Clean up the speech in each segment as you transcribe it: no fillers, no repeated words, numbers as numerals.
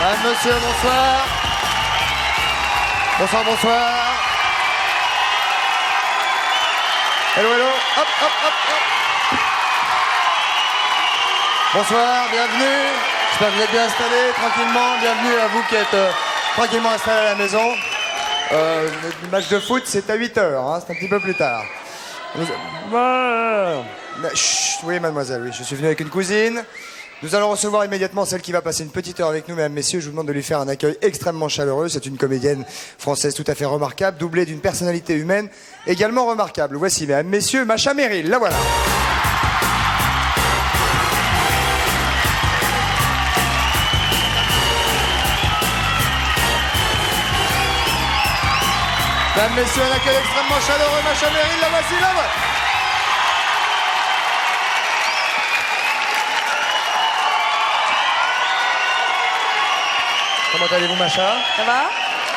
Madame, monsieur, bonsoir. Bonsoir, bonsoir. Hello, hello. Hop, hop, hop, hop. Bonsoir, bienvenue. J'espère que vous êtes bien installés, tranquillement. Bienvenue à vous qui êtes tranquillement installés à la maison. Le match de foot, c'est à 8h, hein, c'est un petit peu plus tard. Chut, oui, mademoiselle, oui, je suis venu avec une cousine. Nous allons recevoir immédiatement celle qui va passer une petite heure avec nous, mesdames, messieurs. Je vous demande de lui faire un accueil extrêmement chaleureux. C'est une comédienne française tout à fait remarquable, doublée d'une personnalité humaine également remarquable. Voici, mesdames, messieurs, Masha Merrill, la voilà. Mesdames, messieurs, un accueil extrêmement chaleureux, Masha Merrill, la voici, la voilà. Comment allez-vous, Masha? Ça va?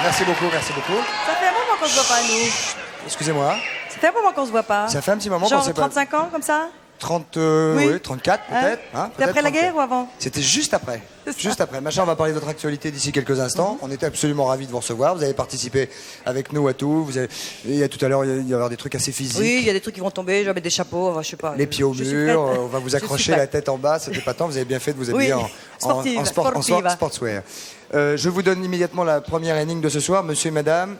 Merci beaucoup, merci beaucoup. Ça fait un moment qu'on se voit pas, nous. Excusez-moi. Ça fait un moment qu'on se voit pas. Ça fait un petit moment qu'on Genre s'est pas... 35 ans, comme ça? 30, Oui. oui, 34 peut-être. Hein, C'était après la guerre ou avant? C'était juste après. Juste après. Masha, on va parler de votre actualité d'ici quelques instants. On était absolument ravis de vous recevoir. Vous avez participé avec nous à tout. Vous avez... Il y a tout à l'heure, il y avoir des trucs assez physiques. Oui, il y a des trucs qui vont tomber, je vais mettre des chapeaux, enfin, je sais pas. Les pieds au Je suis mur, prête. on va vous Je accrocher suis la prête. tête en bas. C'était pas tant. Vous avez bien fait de vous habiller Oui. Sportive, sportive. sportswear. Je vous donne immédiatement la première énigme de ce soir. Monsieur et madame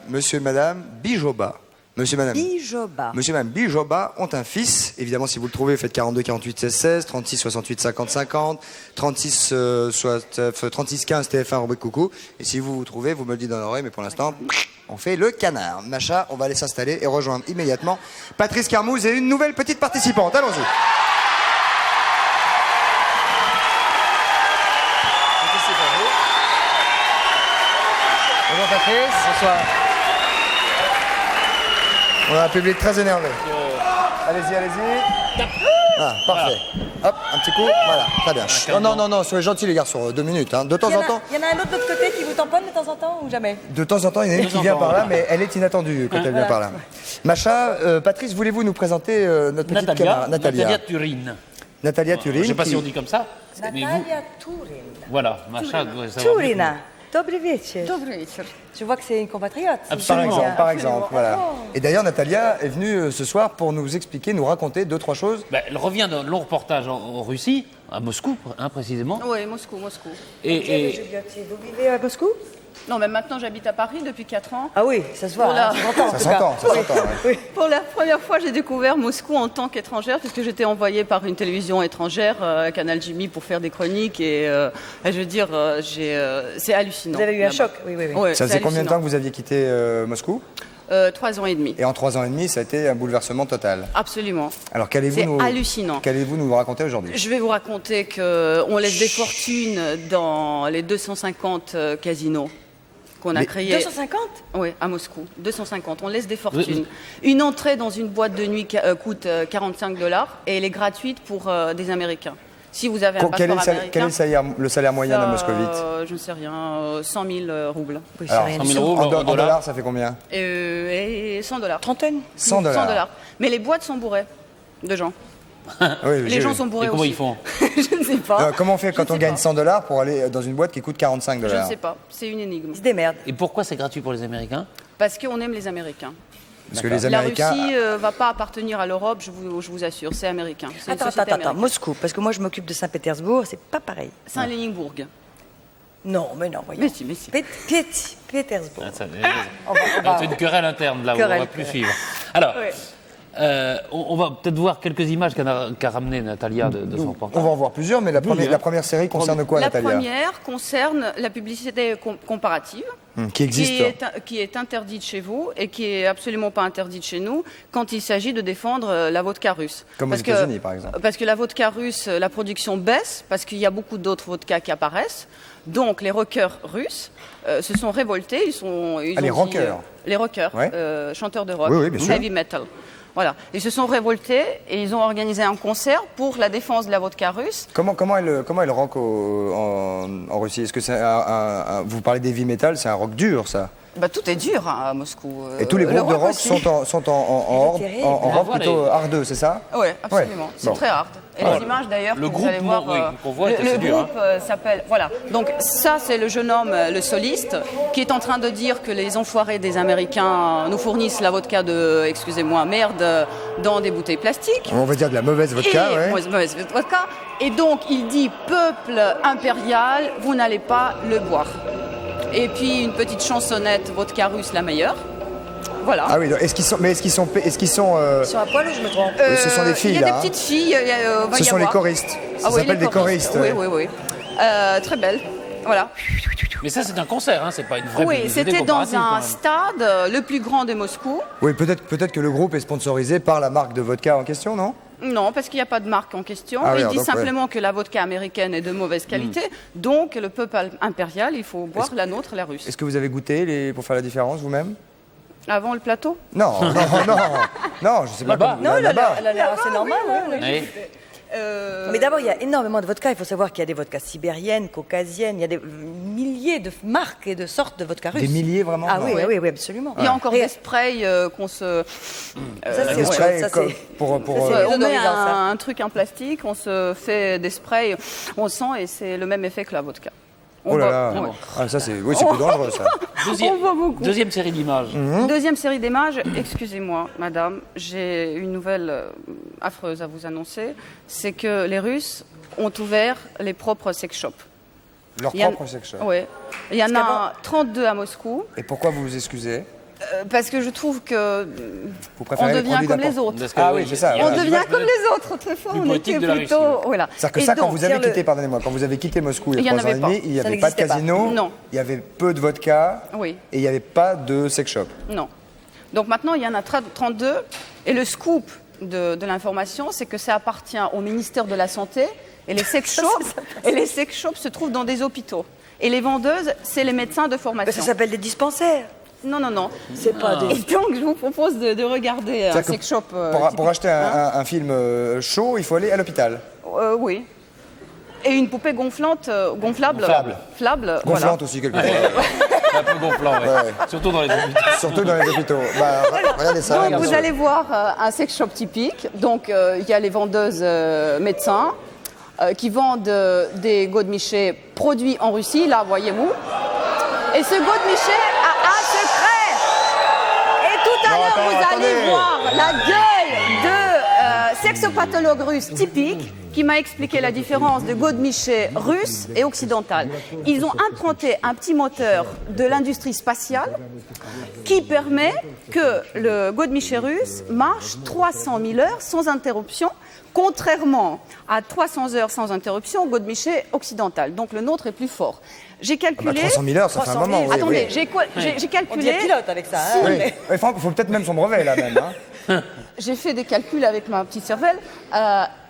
Bijoba. Monsieur et madame Bijoba ont un fils. Évidemment, si vous le trouvez, faites 42 48 16 16, 36 68 50 50, 36 15 TF1 rubrique coucou. Et si vous vous trouvez, vous me le dites dans l'oreille, mais pour l'instant, on fait le canard. Masha, on va aller s'installer et rejoindre immédiatement Patrice Carmouze et une nouvelle petite participante. Allons-y. Bonjour Patrice. Bonsoir. On a un public très énervé. Allez-y, allez-y. Ah, parfait. Hop, un petit coup. Voilà, très bien. Non, soyez gentils les garçons, 2 minutes. Hein. De temps en temps. Il y en a un autre de l'autre côté qui vous tamponne de temps en temps ou jamais? De temps en temps, il y en a une qui vient par là, mais elle est inattendue quand elle vient par là. Masha, Patrice, voulez-vous nous présenter notre petite camarade Natalia Turin. Natalia Turin. Je ne sais pas si on dit comme ça. mais vous- Natalia Turin. Voilà, Masha doit savoir mieux que Turina. Dobry wieczór. Dobry wieczór. Je vois que c'est une compatriote. Absolument. Par exemple, voilà. Oh. Et d'ailleurs, Natalia est venue ce soir pour nous expliquer, nous raconter 2-3 choses. Ben, elle revient d'un long reportage en Russie, à Moscou précisément. Oui, Moscou. Et Juliette, vous vivez à Moscou? Non, mais maintenant j'habite à Paris depuis 4 ans. Ah oui, ça se voit. Voilà. Hein, ça s'entend, en Ça tout cas. s'entend, ouais. Oui. Pour la première fois, j'ai découvert Moscou en tant qu'étrangère, puisque j'étais envoyée par une télévision étrangère, Canal Jimmy, pour faire des chroniques. Et je veux dire, c'est hallucinant. Vous avez eu un là-bas. choc, oui. Ouais, Ça c'est faisait combien de temps hallucinant. que vous aviez quitté Moscou? 3 ans et demi. Et en 3 ans et demi, ça a été un bouleversement total. Absolument. Alors, C'est hallucinant. qu'allez-vous nous raconter aujourd'hui? Je vais vous raconter qu'on laisse des fortunes dans les 250 casinos qu'on a créés. 250? Oui, à Moscou. 250. On laisse des fortunes. Une entrée dans une boîte de nuit coûte $45 et elle est gratuite pour des Américains. Si vous avez un Quel est passeport quel américain, est le salaire moyen d'un moscovite? je ne sais rien, 100 000 roubles. Oui, Alors, c'est rien 100 du 000 tout. euros en en dollars. dollars, ça fait combien? Et $100. Trentaine? 100 dollars. Mais les boîtes sont bourrées de gens. Oui, Les j'ai gens vu. sont bourrés Et comment aussi. ils font? Je ne sais pas. Comment on fait quand Je on sais gagne pas. 100 dollars pour aller dans une boîte qui coûte 45 Je ne dollars? sais pas. C'est une énigme. Ils se démerdent. Et pourquoi c'est gratuit pour les Américains? Parce qu'on aime les Américains. Parce que les La Américains. Russie va pas appartenir à l'Europe, je vous assure, c'est américain. C'est une société américaine. Moscou, parce que moi je m'occupe de Saint-Pétersbourg, c'est pas pareil. Saint-Lénibourg. Non, mais non, voyons. Mais si, mais si. Pétersbourg. Ah, c'est une querelle interne là où on Querelle, ne va plus suivre. Alors, Ouais. on va peut-être voir quelques images qu'a ramené Natalia de son On reportage. va en voir plusieurs, mais la première série concerne quoi, La Natalia? première concerne la publicité comparative, Qui existe. qui est interdite chez vous et qui est absolument pas interdite chez nous quand il s'agit de défendre la vodka russe. Comme aux Parce que- États-Unis, par exemple. Parce que la vodka russe, la production baisse parce qu'il y a beaucoup d'autres vodkas qui apparaissent. Donc les rockers russes se sont révoltés. Ils les ont rockers. les rockers, Ouais. chanteurs de rock, Oui, oui, bien sûr. heavy metal. Voilà. Ils se sont révoltés et ils ont organisé un concert pour la défense de la vodka russe. Comment elle rock en Russie? Est-ce que c'est vous parlez d'heavy metal, c'est un rock dur, ça? Bah, tout est dur hein, à Moscou. Et tous les Le groupes de rock aussi. sont en terrible. rock plutôt hardeux, c'est ça? Oui, absolument. Ouais. C'est Bon. très hard. Et les images d'ailleurs le que groupe vous allez voir, qu'on voit, le c'est dur, groupe s'appelle. Voilà. Donc ça c'est le jeune homme, le soliste, qui est en train de dire que les enfoirés des Américains nous fournissent la vodka de, excusez-moi, merde, dans des bouteilles plastiques. On va dire de la mauvaise vodka, Et, ouais. mauvaise vodka. Et donc il dit peuple impérial, vous n'allez pas le boire. Et puis une petite chansonnette vodka russe la meilleure. Voilà. Ah oui, donc, est-ce qu'ils sont Sur un poil ou je me trompe ce sont des filles, Il y a là, des hein. petites filles. Ce sont les choristes. Ça Ah oui, s'appelle les des choristes. Oui, ouais. oui, oui. Très belle. Voilà. Mais ça, c'est un concert, hein, c'est pas une vraie Oui, publicité c'était dans comparative, quand un même. stade le plus grand de Moscou. Oui, peut-être que le groupe est sponsorisé par la marque de vodka en question, non? Non, parce qu'il n'y a pas de marque en question. Ah oui, Il alors dit donc, simplement que la vodka américaine est de mauvaise qualité. Donc, le peuple impérial, il faut boire la nôtre, la russe. Est-ce que vous avez goûté pour faire la différence vous-même? Avant le plateau? Non, je sais pas. Là-bas. comme- Non, elle a là-bas. l'air- elle a l'air assez normale. Ouais. Oui. Mais d'abord, il y a énormément de vodka. Il faut savoir qu'il y a des vodkas sibériennes, caucasiennes. Il y a des milliers de marques et de sortes de vodka russes. Des milliers, vraiment? Ah Non. oui, oui, absolument. Il y a encore Et des sprays qu'on se... ça, c'est Des autre sprays chose, ça, comme- c'est- pour, ça, c'est- euh, on met odorisant, ça. un truc en plastique, on se fait des sprays, on sent et c'est le même effet que la vodka. On Oh là boit- là. ouais. Ah, ça, c'est plus dangereux, ça. Deuxième, On voit beaucoup. deuxième série d'images. Deuxième série d'images, excusez-moi, madame, j'ai une nouvelle affreuse à vous annoncer, c'est que les Russes ont ouvert les propres sex shops. Leur Il y en- propre sex shop. Oui. Il y en Parce a 32 à Moscou, Et pourquoi vous vous excusez? parce que je trouve que Vous on préférez les devient produits comme les d'import- autres. Parce que, Ah oui, c'est ça, il y a voilà. On une devient image comme peut-être les autres. Autrefois, plus on politique était de la plutôt... Russie. Voilà. C'est-à-dire que Et ça, quand donc, vous avez c'est-à-dire quitté, pardonnez-moi, quand vous avez quitté Moscou il Il y y a en 3 ans et avait pas. demi, il n'y Ça avait pas de n'existait pas. casino, Non. il y avait peu de vodka, Oui. et il n'y avait pas de sex shop. Non. Donc maintenant, il y en a 32. Et le scoop de l'information, c'est que ça appartient au ministère de la Santé. Et les sex shops se trouvent dans des hôpitaux. Et les vendeuses, c'est les médecins de Ça formation. s'appelle des dispensaires. Non, non, non. C'est pas des. Et donc, je vous propose de regarder un C'est-à-dire que sex shop. Pour acheter un film chaud, il faut aller à l'hôpital. Oui. Et une poupée gonflante, gonflable. Gonflable. Gonflante aussi, quelquefois. C'est un peu gonflant, ouais. Ouais. Surtout dans les hôpitaux. Surtout dans les hôpitaux. Bah, regardez ça. Donc, regardez vous ça. allez voir un sex shop typique. Donc, il y a les vendeuses médecins qui vendent des godemichés produits en Russie, là, voyez-vous. Et ce godemiché a un secret. Et tout à Non, l'heure, attends, vous allez attendez. voir la gueule de sexopathologue russe typique qui m'a expliqué la différence de godemiché russe et occidental. Ils ont implanté un petit moteur de l'industrie spatiale qui permet que le godemiché russe marche 300 000 heures sans interruption, contrairement à 300 heures sans interruption au godemiché occidental. Donc le nôtre est plus fort. J'ai calculé... 300 000 heures, ça fait un 300 000. moment. oui, Attendez, oui. j'ai On calculé... dit pilote avec ça. Hein, Oui. mais- Il faut peut-être même son brevet, là, même. Hein. J'ai fait des calculs avec ma petite cervelle.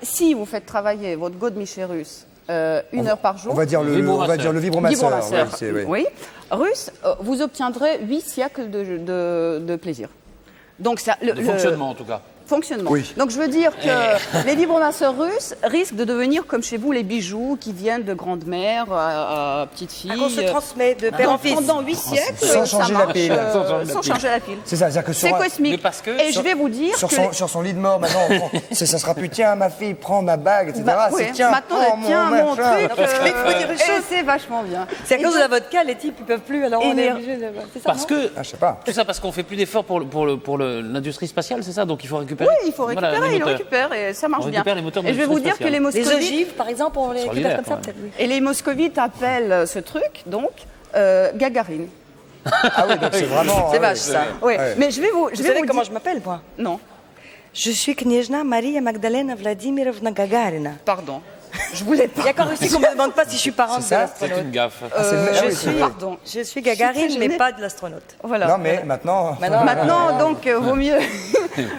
Si vous faites travailler votre godemiché russe 1 heure par jour, On va dire le vibromasseur. vibromasseur, Oui, c'est- oui. oui, russe, vous obtiendrez 8 siècles de plaisir. Donc ça, De fonctionnement, en tout cas. Fonctionnement. Oui. Donc je veux dire que les vibromasseurs russes risquent de devenir comme chez vous les bijoux qui viennent de grande-mère à petite fille. Ah, qu'on se transmet de père en Donc, fils. pendant 8 siècles, Sans ça changer la marche, pile. sans changer la pile. C'est ça, c'est-à-dire que C'est sur, cosmique. Mais parce que Et je vais vous dire sur, que sur son lit de mort, maintenant, ça sera plus tiens, ma fille, prends ma bague, etc. Bah, c'est oui, tiens, maintenant, prends tiens mon machin. truc. qu'il faut dire une chose. et c'est vachement bien. C'est à Et cause de donc, la vodka, les types ils peuvent plus. Alors Et on est les- obligé de. C'est ça, Parce non que Ah, je sais pas. tout ça parce qu'on fait plus d'efforts pour l'industrie spatiale, c'est ça? Donc il faut récupérer. Oui, il faut Voilà, récupérer, les il le moteurs. récupère et ça marche On bien. récupère les moteurs de Et je vais vous l'industrie dire que les spatiale. Les moscovites, ogives, par exemple, on les récupère Extraordinaire, comme ça, quand peut-être. Oui. et les moscovites appellent ce truc donc Gagarine. Ah oui, donc c'est vraiment. C'est ah vache oui. ça. Oui, Ouais. mais je vais vous Vous savez comment dire... je m'appelle, moi? Non, Je suis Kняжна Maria Magdalena Vladimirovna Gagarina. pardon. Je voulais Il pas. y a qu'en Russie qu'on me demande pas si je suis parente de C'est ça C'est l'astronaute. une gaffe. Ah, c'est le même- ah oui, je c'est suis, vrai. Pardon. je suis Gagarine, très mais gênée. pas de l'astronaute. Voilà. Non, mais maintenant. Maintenant, donc, vaut mieux.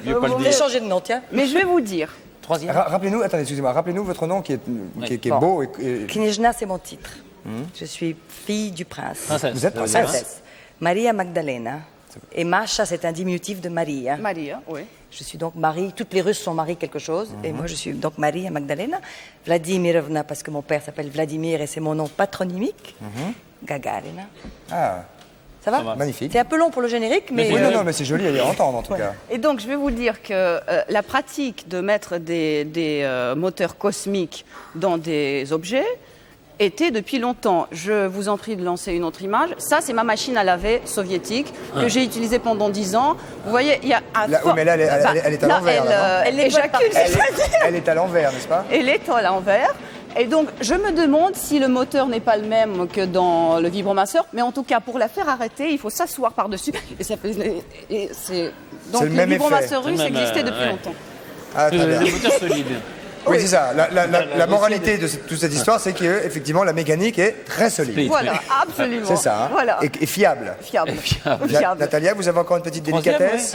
Mieux pas le J'ai dire. changé de nom, tiens. Mais je vais vous dire. Troisième. Rappelez-nous, attendez, excusez-moi, rappelez-nous votre nom qui est Bon. beau. Kняжна, c'est mon titre. Je suis fille du prince. Princesse. Vous êtes Ça veut princesse. dire, hein. Princesse. Maria Magdalena. Et Masha, c'est un diminutif de Marie. hein. Maria, oui. Je suis donc Marie. Toutes les Russes sont Marie quelque chose. Et moi, je suis donc Maria Magdalena. Vladimirovna, parce que mon père s'appelle Vladimir et c'est mon nom patronymique. Gagarina. Ah, Ça va? Magnifique. C'est un peu long pour le générique, mais... Oui, non, mais c'est joli à y entendre en tout cas. Et donc, je vais vous dire que la pratique de mettre des moteurs cosmiques dans des objets était depuis longtemps. Je vous en prie de lancer une autre image. Ça, c'est ma machine à laver soviétique que j'ai utilisée pendant 10 ans. Vous voyez, il y a un... Oui, mais là, elle est à l'envers. Elle éjacule. Elle est à l'envers, n'est-ce pas? Elle est à l'envers. Et donc, je me demande si le moteur n'est pas le même que dans le vibromasseur, mais en tout cas, pour la faire arrêter, il faut s'asseoir par-dessus. Et ça fait... Donc, le vibromasseur russe existait depuis longtemps. Ah, très bien. Des moteurs solides. Oui, c'est ça. La moralité de toute cette histoire, c'est qu'effectivement, la mécanique est très solide. Voilà, absolument. C'est ça. Hein. Voilà. Et fiable. Fiable. Natalia, vous avez encore une petite délicatesse?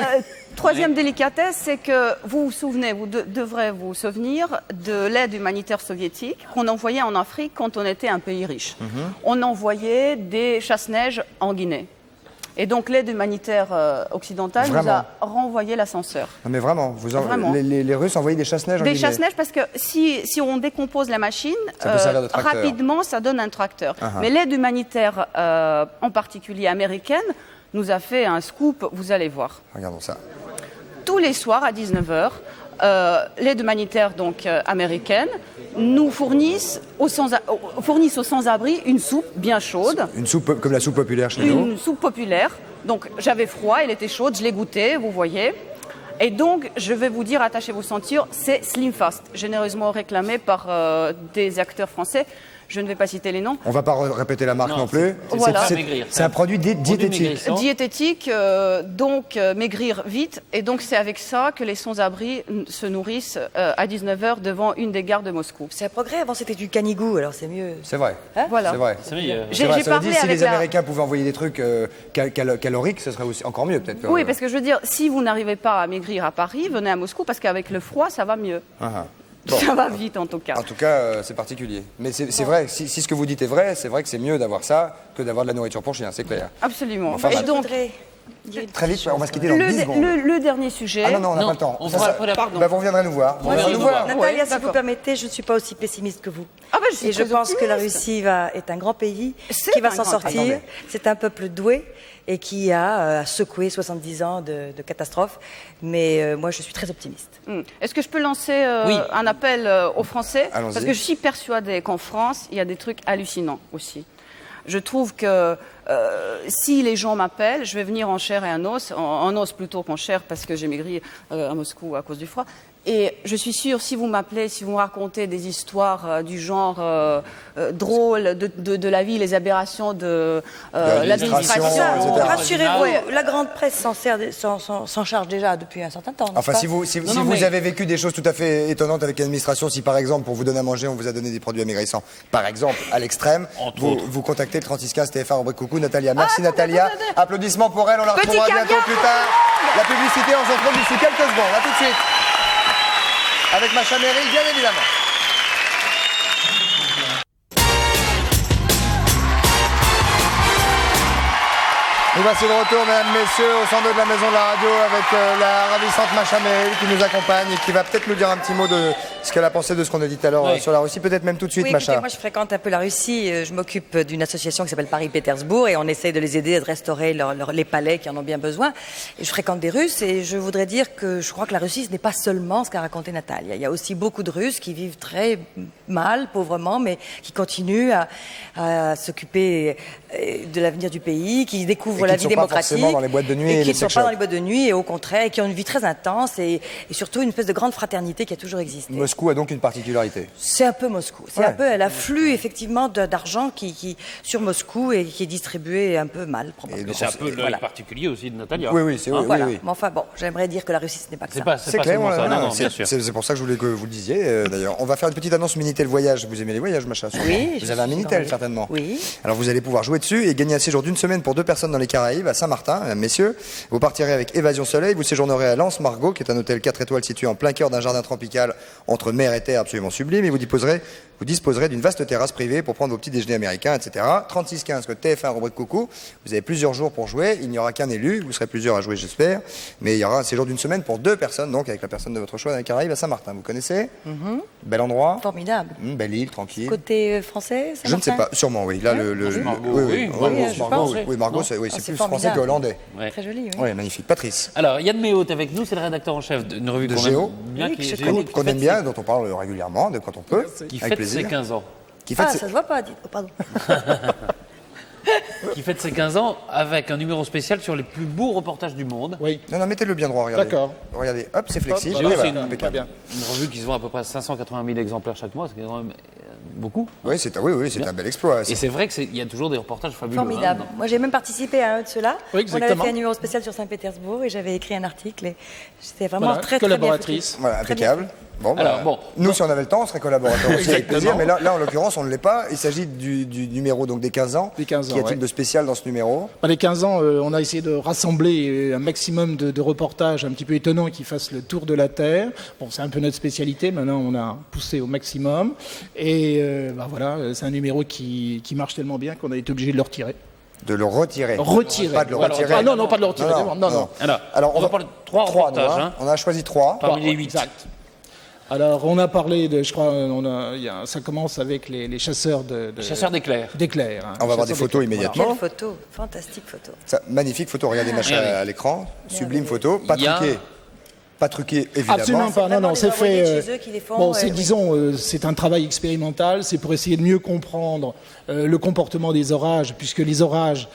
Troisième délicatesse, c'est que vous vous souvenez, vous devrez vous souvenir de l'aide humanitaire soviétique qu'on envoyait en Afrique quand on était un pays riche. On envoyait des chasse-neige en Guinée. Et donc l'aide humanitaire occidentale nous a renvoyé l'ascenseur. Non mais vraiment, les Russes envoyaient des chasse-neige en Guinée. Des chasse-neige parce que si on décompose la machine, rapidement ça donne un tracteur. Mais l'aide humanitaire, en particulier américaine, nous a fait un scoop, vous allez voir. Regardons ça. Tous les soirs à 19h, l'aide humanitaire donc américaine nous fournissent aux sans-abri une soupe bien chaude. Une soupe comme la soupe populaire chez nous. Une soupe populaire. Donc j'avais froid, elle était chaude, je l'ai goûtée, vous voyez. Et donc je vais vous dire, attachez vos ceintures, c'est Slim Fast, généreusement réclamé par des acteurs français. Je ne vais pas citer les noms. On ne va pas répéter la marque non plus. Voilà. C'est un produit diététique. Diététique, donc maigrir vite. Et donc c'est avec ça que les sans-abri se nourrissent à 19h devant une des gares de Moscou. C'est un progrès. Avant c'était du canigou, alors c'est mieux. C'est vrai. Hein? Voilà. C'est vrai. J'ai parlé si avec les Américains pouvaient envoyer des trucs caloriques, ce serait aussi encore mieux peut-être. Oui, parce que je veux dire, si vous n'arrivez pas à maigrir à Paris, venez à Moscou parce qu'avec le froid, ça va mieux. Bon. Ça va vite en tout cas. En tout cas, c'est particulier. Mais c'est vrai, si ce que vous dites est vrai, c'est vrai que c'est mieux d'avoir ça que d'avoir de la nourriture pour chien, c'est clair. Absolument. Enfin, et donc, très vite, on va se quitter dans 10 secondes. Le dernier sujet. Ah non, on n'a pas le temps. Pardon. Vous reviendrez nous voir. Natalia, si vous permettez, je ne suis pas aussi pessimiste que vous. Et je pense que la Russie est un grand pays qui va s'en sortir. C'est un peuple doué et qui a secoué 70 ans de catastrophe. Mais moi, je suis très optimiste. Est-ce que je peux lancer un appel aux Français? Allons-y. Parce que je suis persuadée qu'en France, il y a des trucs hallucinants aussi. Je trouve que si les gens m'appellent, je vais venir en chair et en os plutôt qu'en chair parce que j'ai maigri à Moscou à cause du froid. Et je suis sûre, si vous m'appelez, si vous me racontez des histoires du genre drôles de la vie, les aberrations de l'administration, rassurez-vous, la grande presse s'en charge déjà depuis un certain temps. Enfin, si vous avez vécu des choses tout à fait étonnantes avec l'administration, si par exemple, pour vous donner à manger, on vous a donné des produits amaigrissants, par exemple, à l'extrême, vous contactez le 3615 TF1 rubrique coucou Natalia. Merci Natalia. Applaudissements pour elle, on la retrouvera bientôt plus tard. La publicité, on se retrouve d'ici quelques secondes. À tout de suite. Avec Macha Merrill, bien évidemment. Nous voici de retour, mesdames, messieurs, au centre de la maison de la radio avec la ravissante Macha Merrill qui nous accompagne et qui va peut-être nous dire un petit mot de ce qu'elle a pensé de ce qu'on a dit tout à l'heure sur la Russie. Peut-être même tout de suite, Macha. Écoutez, moi, je fréquente un peu la Russie. Je m'occupe d'une association qui s'appelle Paris-Pétersbourg et on essaye de les aider à restaurer les palais qui en ont bien besoin. Et je fréquente des Russes et je voudrais dire que je crois que la Russie, ce n'est pas seulement ce qu'a raconté Natalia. Il y a aussi beaucoup de Russes qui vivent très mal, pauvrement, mais qui continuent à s'occuper de l'avenir du pays, qui découvrent la vie démocratique, dans les boîtes de nuit et qui ne sont pas dans les boîtes de nuit, et au contraire, et qui ont une vie très intense, et surtout une espèce de grande fraternité qui a toujours existé. Moscou a donc une particularité. C'est un peu Moscou. C'est un peu l'afflux effectivement d'argent qui sur Moscou et qui est distribué un peu mal, probablement. C'est un peu le particulier aussi de Natalia. Oui, c'est oui. Mais enfin bon, j'aimerais dire que la Russie, ce n'est pas que ça. C'est clair, bien sûr. C'est pour ça que je voulais que vous le disiez. D'ailleurs, on va faire une petite annonce Minitel Voyage. Vous aimez les voyages, Macha? Oui. Vous avez un Minitel certainement. Oui. Alors vous allez pouvoir jouer dessus et gagner un séjour d'une semaine pour 2 personnes dans les Caraïbes à Saint-Martin, mesdames, messieurs. Vous partirez avec Évasion Soleil, vous séjournerez à Lens Margot, qui est un hôtel 4 étoiles situé en plein cœur d'un jardin tropical entre entre mer et terre absolument sublime, et vous disposerez d'une vaste terrasse privée pour prendre vos petits déjeuners américains, etc. 36-15, code TF1, rubrique coucou. Vous avez plusieurs jours pour jouer. Il n'y aura qu'un élu. Vous serez plusieurs à jouer, j'espère. Mais il y aura un séjour d'une semaine pour 2 personnes, donc avec la personne de votre choix dans les Caraïbes à Saint-Martin. Vous connaissez? Bel endroit. Formidable. Belle île, tranquille. Côté français, Je ne sais pas, sûrement, oui. Là, Margot, c'est plus français que hollandais. Ouais. Très joli, oui. Oui, magnifique. Patrice. Alors, Yann Méhaut est avec nous, c'est le rédacteur en chef d'une revue De qu'on Géo. aime bien, Oui, qui que est je Géo, connais. Qu'on aime bien, dont on parle régulièrement, quand on peut, qui avec fête ses plaisir. 15 ans. Qui fête Ah, ses- ça se voit pas, dites. Oh, pardon. Qui fête ses 15 ans avec un numéro spécial sur les plus beaux reportages du monde. Oui. Non, mettez-le bien droit, regardez. D'accord. Regardez, hop, c'est flexible. Géo, Et c'est voilà, une- impeccable. Bien. Une revue qui se vend à peu près 580 000 exemplaires chaque mois, c'est quand même beaucoup. Oui, c'est un bel exploit. Et c'est vrai qu'il y a toujours des reportages fabuleux. Formidable. hein. Moi, j'ai même participé à un de ceux-là. Oui, On avait exactement. fait un numéro spécial sur Saint-Pétersbourg et j'avais écrit un article. Et j'étais vraiment Voilà, très, très bien collaboratrice. foutu. Voilà, Très bien impeccable. Bon, Alors, bah, bon, nous, si on avait le temps, on serait collaborateurs aussi avec Exactement. plaisir. Mais là, en l'occurrence, on ne l'est pas. Il s'agit du numéro donc des 15 ans. Des 15 ans, Qu'y a-t-il ouais. de spécial dans ce numéro? Dans les 15 ans, on a essayé de rassembler un maximum de reportages un petit peu étonnants qui fassent le tour de la Terre. Bon, c'est un peu notre spécialité. Maintenant, on a poussé au maximum. Et voilà, c'est un numéro qui marche tellement bien qu'on a été obligé de le retirer. De le retirer. Retirer. Pas de le Voilà. retirer. Ah non, pas de le retirer. Non. Alors, on va parler de 3 reportages. nous, hein, On a choisi 3. parmi les 8. Exact. Alors, on a parlé de, je crois, ça commence avec les chasseurs Chasseurs d'éclairs. d'éclairs. hein. On va voir des Chasseurs photos d'éclairs. immédiatement. Quelle photo. Fantastique photo. Magnifique photo. Regardez machin Oui, oui. à l'écran. Sublime photo. Pas Il y a- truqué. Pas truqué, évidemment. Absolument pas. vraiment Non, les c'est envoyés fait. de chez eux qui les font, Bon, c'est oui. disons, c'est un travail expérimental. C'est pour essayer de mieux comprendre le comportement des orages, puisque les orages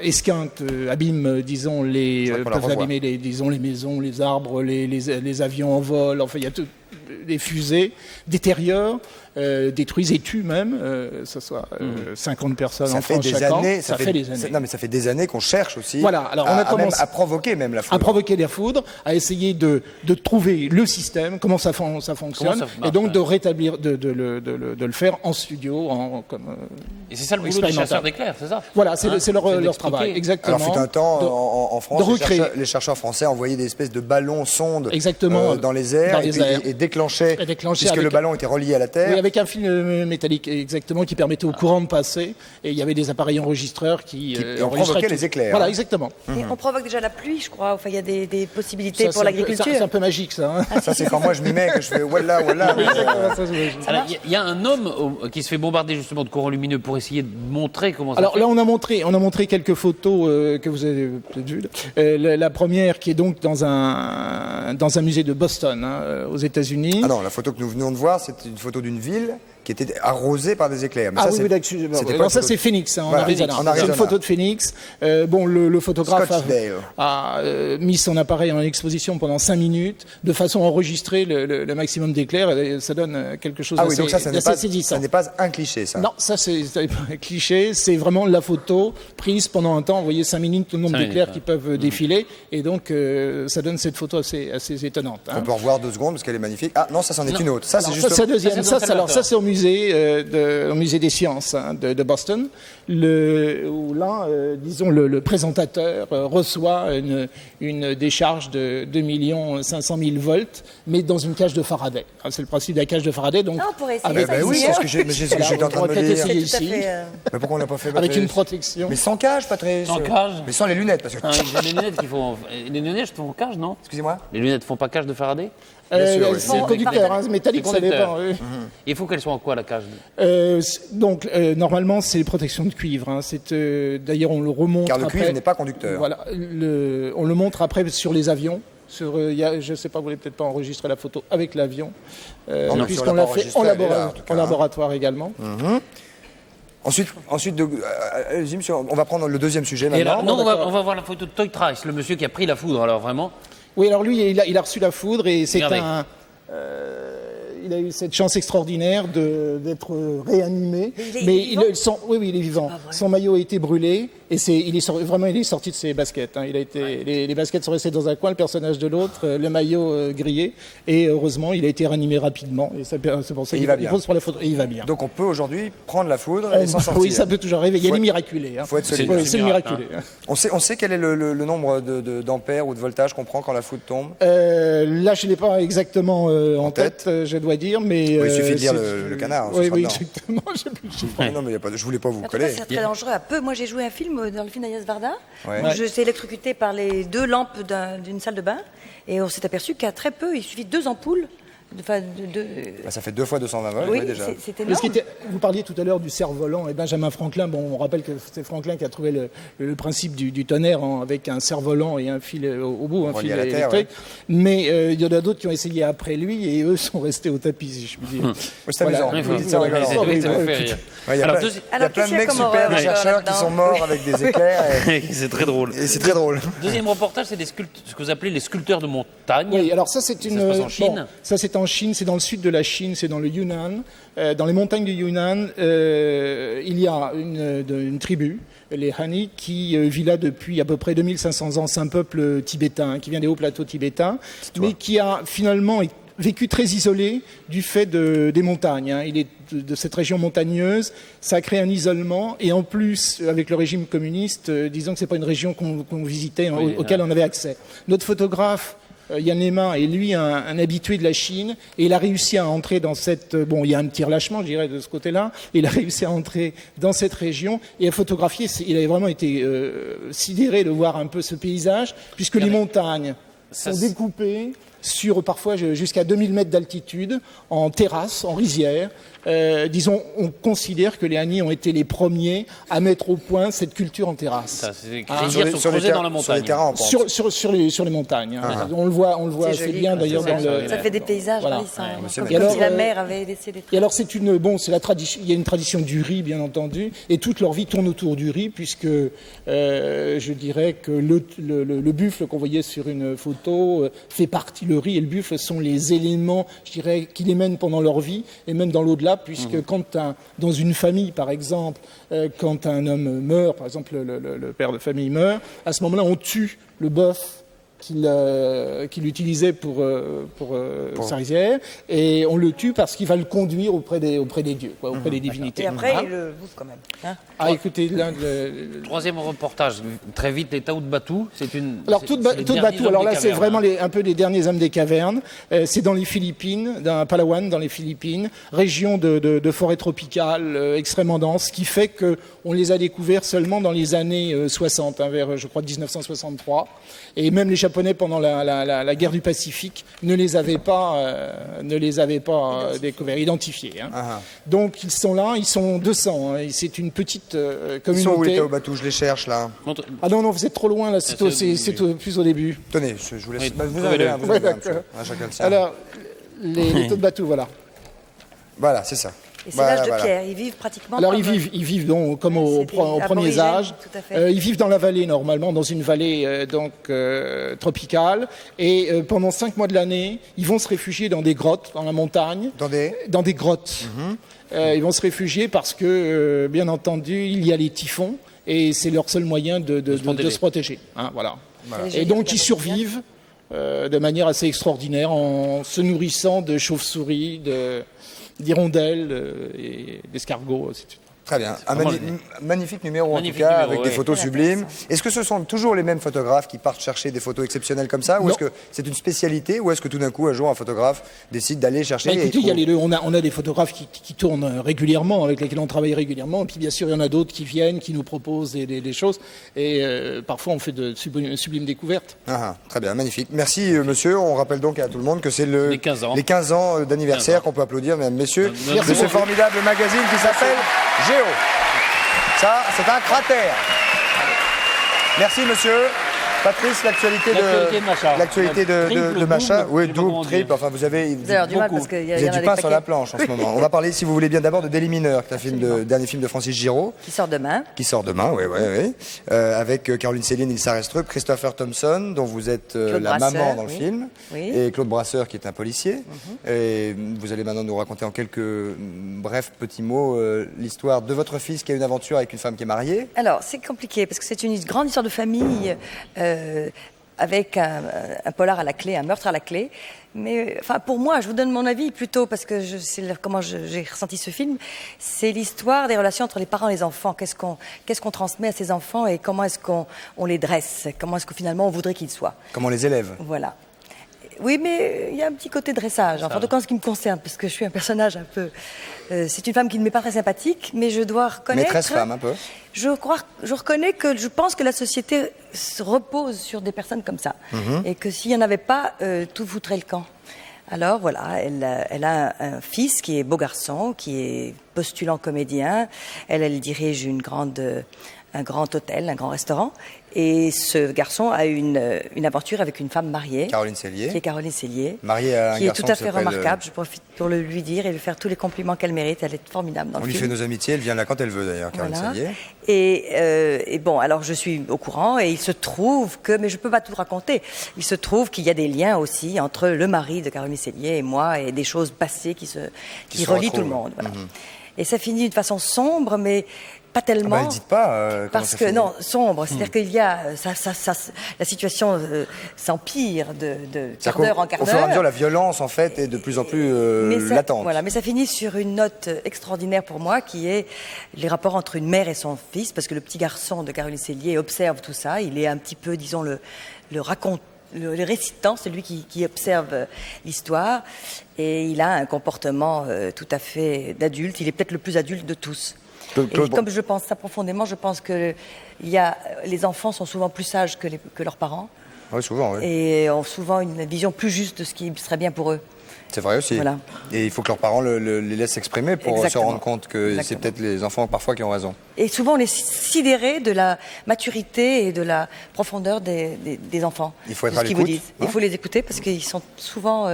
esquintent, abîment, disons, qu'on la peuvent revoie. abîmer les maisons, les arbres, les avions en vol. Enfin, il y a tout. Les fusées détériorent, détruisent et tuent même, ce soit 50 personnes Ça en fait France des chaque an. années. Ça fait des années. Non, mais ça fait des années qu'on cherche aussi. Voilà, alors on a commencé- à provoquer même la foudre. À provoquer les foudres, à essayer de trouver le système, comment ça fonctionne, Comment ça marche, et donc ouais. de rétablir, de le faire en studio, Et c'est ça le boulot des Expérimental. chasseurs d'éclairs, c'est ça? voilà, c'est Hein, leur d'expliquer. travail, exactement. Alors, fut un temps, De- en France, de recréer. les chercheurs français envoyaient des espèces de ballons sondes Exactement, dans les airs, dans et, les puis, airs. et déclenchaient, Et déclenchaient puisque avec- le ballon était relié à la Terre. Oui, avec un fil métallique, exactement, qui permettait au courant de passer, et il y avait des appareils enregistreurs qui et on enregistraient provoquait tout. les éclairs, Voilà, hein. exactement. Et on provoque déjà la pluie, je crois. Enfin, il y a des possibilités Ça, pour c'est un peu- l'agriculture. C'est un peu magique, ça. hein. Ça, c'est quand moi je m'y mets, que je fais voilà, voilà. Ça, c'est magique. Alors, il y a un homme qui se fait bombarder justement de courants lumineux pour essayer de montrer comment ça Alors fait. là, on a montré quelques photos que vous avez peut-être vues. La première, qui est donc dans un musée de Boston, hein, aux États-Unis. Ah non, la photo que nous venons de voir, c'est une photo d'une ville qui était arrosée par des éclairs. Mais Ah ça, oui, c'est- oui, excusez-moi. c'était pas Alors une ça, photo- c'est Phoenix, hein, en Voilà, Arizona. en C'est Arizona. une photo de Phoenix. Bon, le photographe Scottsdale. a mis son appareil en exposition pendant 5 minutes, de façon à enregistrer le maximum d'éclairs. Et ça donne quelque chose Ah oui, d'assez donc ça n'est d'assez pas, saisissant. ça n'est pas un cliché, ça. Non, ça c'est un cliché, c'est vraiment la photo prise pendant un temps, vous voyez 5 minutes, le nombre 5 d'éclairs minutes, qui peuvent défiler, et donc ça donne cette photo assez étonnante. hein. On peut revoir 2 secondes parce qu'elle est magnique. Ah non, ça c'en est Non. une autre. Ça, c'est Alors, juste. ça, c'est la deuxième. Ça, c'est dans Ça, c'est au musée des sciences hein, de Boston, où là, disons, le présentateur reçoit une décharge de 2 500 000 volts, mais dans une cage de Faraday. Ah, c'est le principe de la cage de Faraday. Donc, Ah, on pourrait essayer avec- ça Ben oui, ici, c'est hein. ce que j'ai- mais c'est ce que Voilà, j'étais en on train de pourrait me peut-être dire. essayer C'est tout à ici, fait, Mais pourquoi on n'a pas fait avec Patrice une protection. Mais sans cage, Patrice. Sans cage. Mais sans les lunettes, parce que. Hein, j'ai des lunettes qui font. Les lunettes font cage, non? Excusez-moi. Les lunettes font pas cage de Faraday? Bien sûr, oui. C'est conducteur, hein, métallique, C'est ça conducteur. dépend. Oui. Il faut qu'elles soient en quoi la cage? Donc, normalement, c'est les protections de cuivre. hein. D'ailleurs, on le remonte Car le après. cuivre n'est pas conducteur. Voilà, on le montre après sur les avions. Je ne sais pas, vous voulez peut-être pas enregistrer la photo avec l'avion, Non, mais si on puisqu'on l'a l'a pas fait enregistrée, elle est là, en tout cas, en hein. laboratoire également. Ensuite allez-y, monsieur, on va prendre le deuxième sujet Et maintenant. alors, non, on va voir la photo de Toy Trice, le monsieur qui a pris la foudre, alors vraiment. Oui, alors lui, il a reçu la foudre et c'est Regardez. il a eu cette chance extraordinaire d'être réanimé. Il est vivant oui, il est vivant. pas vrai. Son maillot a été brûlé Et il est sorti de ses baskets. Hein. Les baskets sont restées dans un coin, le personnage de l'autre, le maillot grillé. Et heureusement, il a été ranimé rapidement. Et c'est pour ça qu'il pose pour la photo. Et il va bien. Donc on peut aujourd'hui prendre la foudre et s'en sortir. Oui, ça peut toujours arriver. Il y a les miraculés. Hein. Faut être solide. C'est le miraculé. Hein. On sait quel est le nombre d'ampères ou de voltage qu'on prend quand la foudre tombe. Là, je ne l'ai pas exactement en tête, je dois dire, mais il suffit de lire le canard. Oui, exactement. J'ai plus le chiffre. Non, mais je voulais pas vous coller. C'est très dangereux. Moi, j'ai joué un film dans le film d'Agnès Varda Ouais. où je suis électrocutée par les 2 lampes d'une salle de bain et on s'est aperçu qu'à très peu, il suffit de 2 ampoules. Ça fait 2 fois 220 volts, oui, déjà. C'est énorme. Vous parliez tout à l'heure du cerf-volant et Benjamin Franklin. Bon, on rappelle que c'est Franklin qui a trouvé le principe du tonnerre avec un cerf-volant et un fil au bout, un fil électrique. Ouais. Mais il y en a d'autres qui ont essayé après lui et eux sont restés au tapis, si je puis dire. C'est amusant. Il y a plein de mecs super, des chercheurs qui sont morts avec des éclairs. C'est très drôle. Et c'est très drôle. Deuxième reportage, c'est ce que vous appelez les sculpteurs de montagne. Oui, alors ça c'est une. Ça se passe en Chine. Ça c'est en Chine, c'est dans le sud de la Chine, c'est dans le Yunnan. Dans les montagnes du Yunnan, il y a une tribu, les Hani, qui vit là depuis à peu près 2500 ans. C'est un peuple tibétain qui vient des hauts plateaux tibétains, mais qui a finalement vécu très isolé du fait des montagnes. Hein. Il est de cette région montagneuse, ça a créé un isolement, et en plus, avec le régime communiste, disons que c'est pas une région qu'on visitait, auquel on avait accès. Notre photographe, Yann Lema, est lui un habitué de la Chine, et il a réussi à entrer dans cette... Bon, il y a un petit relâchement, je dirais, de ce côté-là. Il a réussi à entrer dans cette région et à photographier. Il avait vraiment été sidéré de voir un peu ce paysage, puisque les montagnes sont découpées sur parfois jusqu'à 2000 mètres d'altitude, en terrasse, en rizière. Disons, on considère que les Hani ont été les premiers à mettre au point cette culture en terrasse. Sur les terrains en pente. Sur les montagnes. Hein. On le voit assez joli, bien d'ailleurs dans le... Ça fait des paysages, voilà. Comme si la mer avait laissé des traces. Et alors c'est la tradition. Il y a une tradition du riz, bien entendu, et toute leur vie tourne autour du riz, puisque je dirais que le buffle qu'on voyait sur une photo fait partie. Le riz et le buffle sont les éléments, je dirais, qui les mènent pendant leur vie et même dans l'au-delà, puisque dans une famille, par exemple, quand un homme meurt, par exemple le père de famille meurt, à ce moment-là, on tue le bœuf qu'il utilisait pour sa rizière, et on le tue parce qu'il va le conduire auprès des dieux, auprès des divinités. Et après, il le bouffe quand même. Hein. Écoutez, Troisième reportage, très vite, les Taout Batou. Alors, Taout Batou, alors là, c'est vraiment un peu les derniers hommes des cavernes. C'est dans les Philippines, dans Palawan, dans les Philippines, région de forêt tropicale extrêmement dense, qui fait qu'on les a découverts seulement dans les années 60, vers, je crois, 1963. Et même les Japonais, pendant la guerre du Pacifique, ne les avaient pas découverts, identifiés. Hein. Donc ils sont là, ils sont 200. Hein, c'est une petite communauté. Ils sont où les Taobatou? Je les cherche là. Ah non, vous êtes trop loin là, c'est plus au début. Tenez, je vous laisse. Vous avez un chacun le sien. Alors, les Taobatou, voilà. Voilà, c'est ça. Et c'est l'âge de pierre, ils vivent pratiquement... Alors ils vivent donc comme aux premiers âges. Ils vivent dans la vallée normalement, dans une vallée tropicale. Et pendant 5 mois de l'année, ils vont se réfugier dans des grottes, dans la montagne. Dans des grottes. Ils vont se réfugier parce que, bien entendu, il y a les typhons. Et c'est leur seul moyen de se protéger. Hein, voilà. Et donc ils survivent de manière assez extraordinaire en se nourrissant de chauves-souris, d'hirondelles et d'escargots. Très bien. Un magnifique numéro en tout cas, avec des photos sublimes. Est-ce que ce sont toujours les mêmes photographes qui partent chercher des photos exceptionnelles comme ça, ou est-ce que c'est une spécialité, ou est-ce que tout d'un coup, un jour, un photographe décide d'aller chercher... Écoutez, il y a les deux. On a des photographes qui tournent régulièrement, avec lesquels on travaille régulièrement, et puis bien sûr, il y en a d'autres qui viennent, qui nous proposent des choses, et parfois on fait de sublimes découvertes. Très bien, magnifique. Merci monsieur. On rappelle donc à tout le monde que c'est les 15 ans d'anniversaire qu'on peut applaudir, mesdames, messieurs, de ce formidable magazine qui s'appelle Géo. Ça, c'est un cratère. Merci, monsieur. Patrice, l'actualité de Macha. L'actualité de Macha. Double, Oui, je sais pas comment double, triple. dire. Enfin, vous avez Vous avez du mal parce qu'il y vous avez en a du des pain sur la paquets. planche en ce moment. On va parler, si vous voulez bien, d'abord de Daily Mineur, qui est dernier film de Francis Giraud, Qui sort demain. qui sort demain, oui. Avec Caroline Céline, Ilsa Restrup, Christopher Thompson, dont vous êtes Claude la Brasseur, maman dans le oui. film, Oui. et Claude Brasseur, qui est un policier. Et vous allez maintenant nous raconter en quelques brefs petits mots l'histoire de votre fils qui a une aventure avec une femme qui est mariée. Alors, c'est compliqué parce que c'est une grande histoire de famille avec un polar à la clé, un meurtre à la clé. Mais enfin, pour moi, je vous donne mon avis plutôt parce que comment j'ai ressenti ce film. C'est l'histoire des relations entre les parents et les enfants. Qu'est-ce qu'on transmet à ces enfants et comment est-ce qu'on les dresse? Comment est-ce que finalement on voudrait qu'ils soient? Comment les élèves? Voilà. Oui, mais il y a un petit côté dressage, enfin, en tout cas en ce qui me concerne, parce que je suis un personnage un peu... c'est une femme qui ne m'est pas très sympathique, mais je dois reconnaître... Maîtresse femme, un peu. Je reconnais que je pense que la société se repose sur des personnes comme ça. Et que s'il n'y en avait pas, tout foutrait le camp. Alors voilà, elle a un fils qui est beau garçon, qui est postulant comédien. Elle dirige un grand hôtel, un grand restaurant. Et ce garçon a une aventure avec une femme mariée. Caroline Cellier. Qui est Caroline Cellier. Mariée à un qui est garçon tout à qui fait s'appelle, remarquable. Je profite pour le lui dire et lui faire tous les compliments qu'elle mérite. Elle est formidable dans On le lui film. fait nos amitiés, elle vient là quand elle veut d'ailleurs, Caroline Voilà. Cellier. Et bon, alors je suis au courant et il se trouve que, mais je peux pas tout raconter, il se trouve qu'il y a des liens aussi entre le mari de Caroline Cellier et moi et des choses passées qui se relient tout le retrouvent. monde. Voilà. Et ça finit d'une façon sombre, mais pas tellement. Ah bah, dites pas. Comment Parce ça que finit. non, sombre, c'est-à-dire qu'il y a la situation s'empire de quart d'heure en quart Au fur et à d'heure. mesure, la violence en fait est de plus en plus latente. Voilà, mais ça finit sur une note extraordinaire pour moi, qui est les rapports entre une mère et son fils, parce que le petit garçon de Caroline Cellier observe tout ça. Il est un petit peu, disons, le récitant, celui qui observe l'histoire, et il a un comportement tout à fait d'adulte. Il est peut-être le plus adulte de tous. Et comme je pense ça profondément, je pense que les enfants sont souvent plus sages que leurs parents. Oui, souvent, oui. Et ont souvent une vision plus juste de ce qui serait bien pour eux. C'est vrai aussi. Voilà. Et il faut que leurs parents les laissent s'exprimer pour se Exactement. rendre compte que c'est Exactement. peut-être les enfants parfois qui ont raison. Et souvent, on est sidéré de la maturité et de la profondeur des enfants. Il faut être de ce à qu'ils vous l'écoute, disent. hein. Il faut les écouter parce qu'ils sont souvent...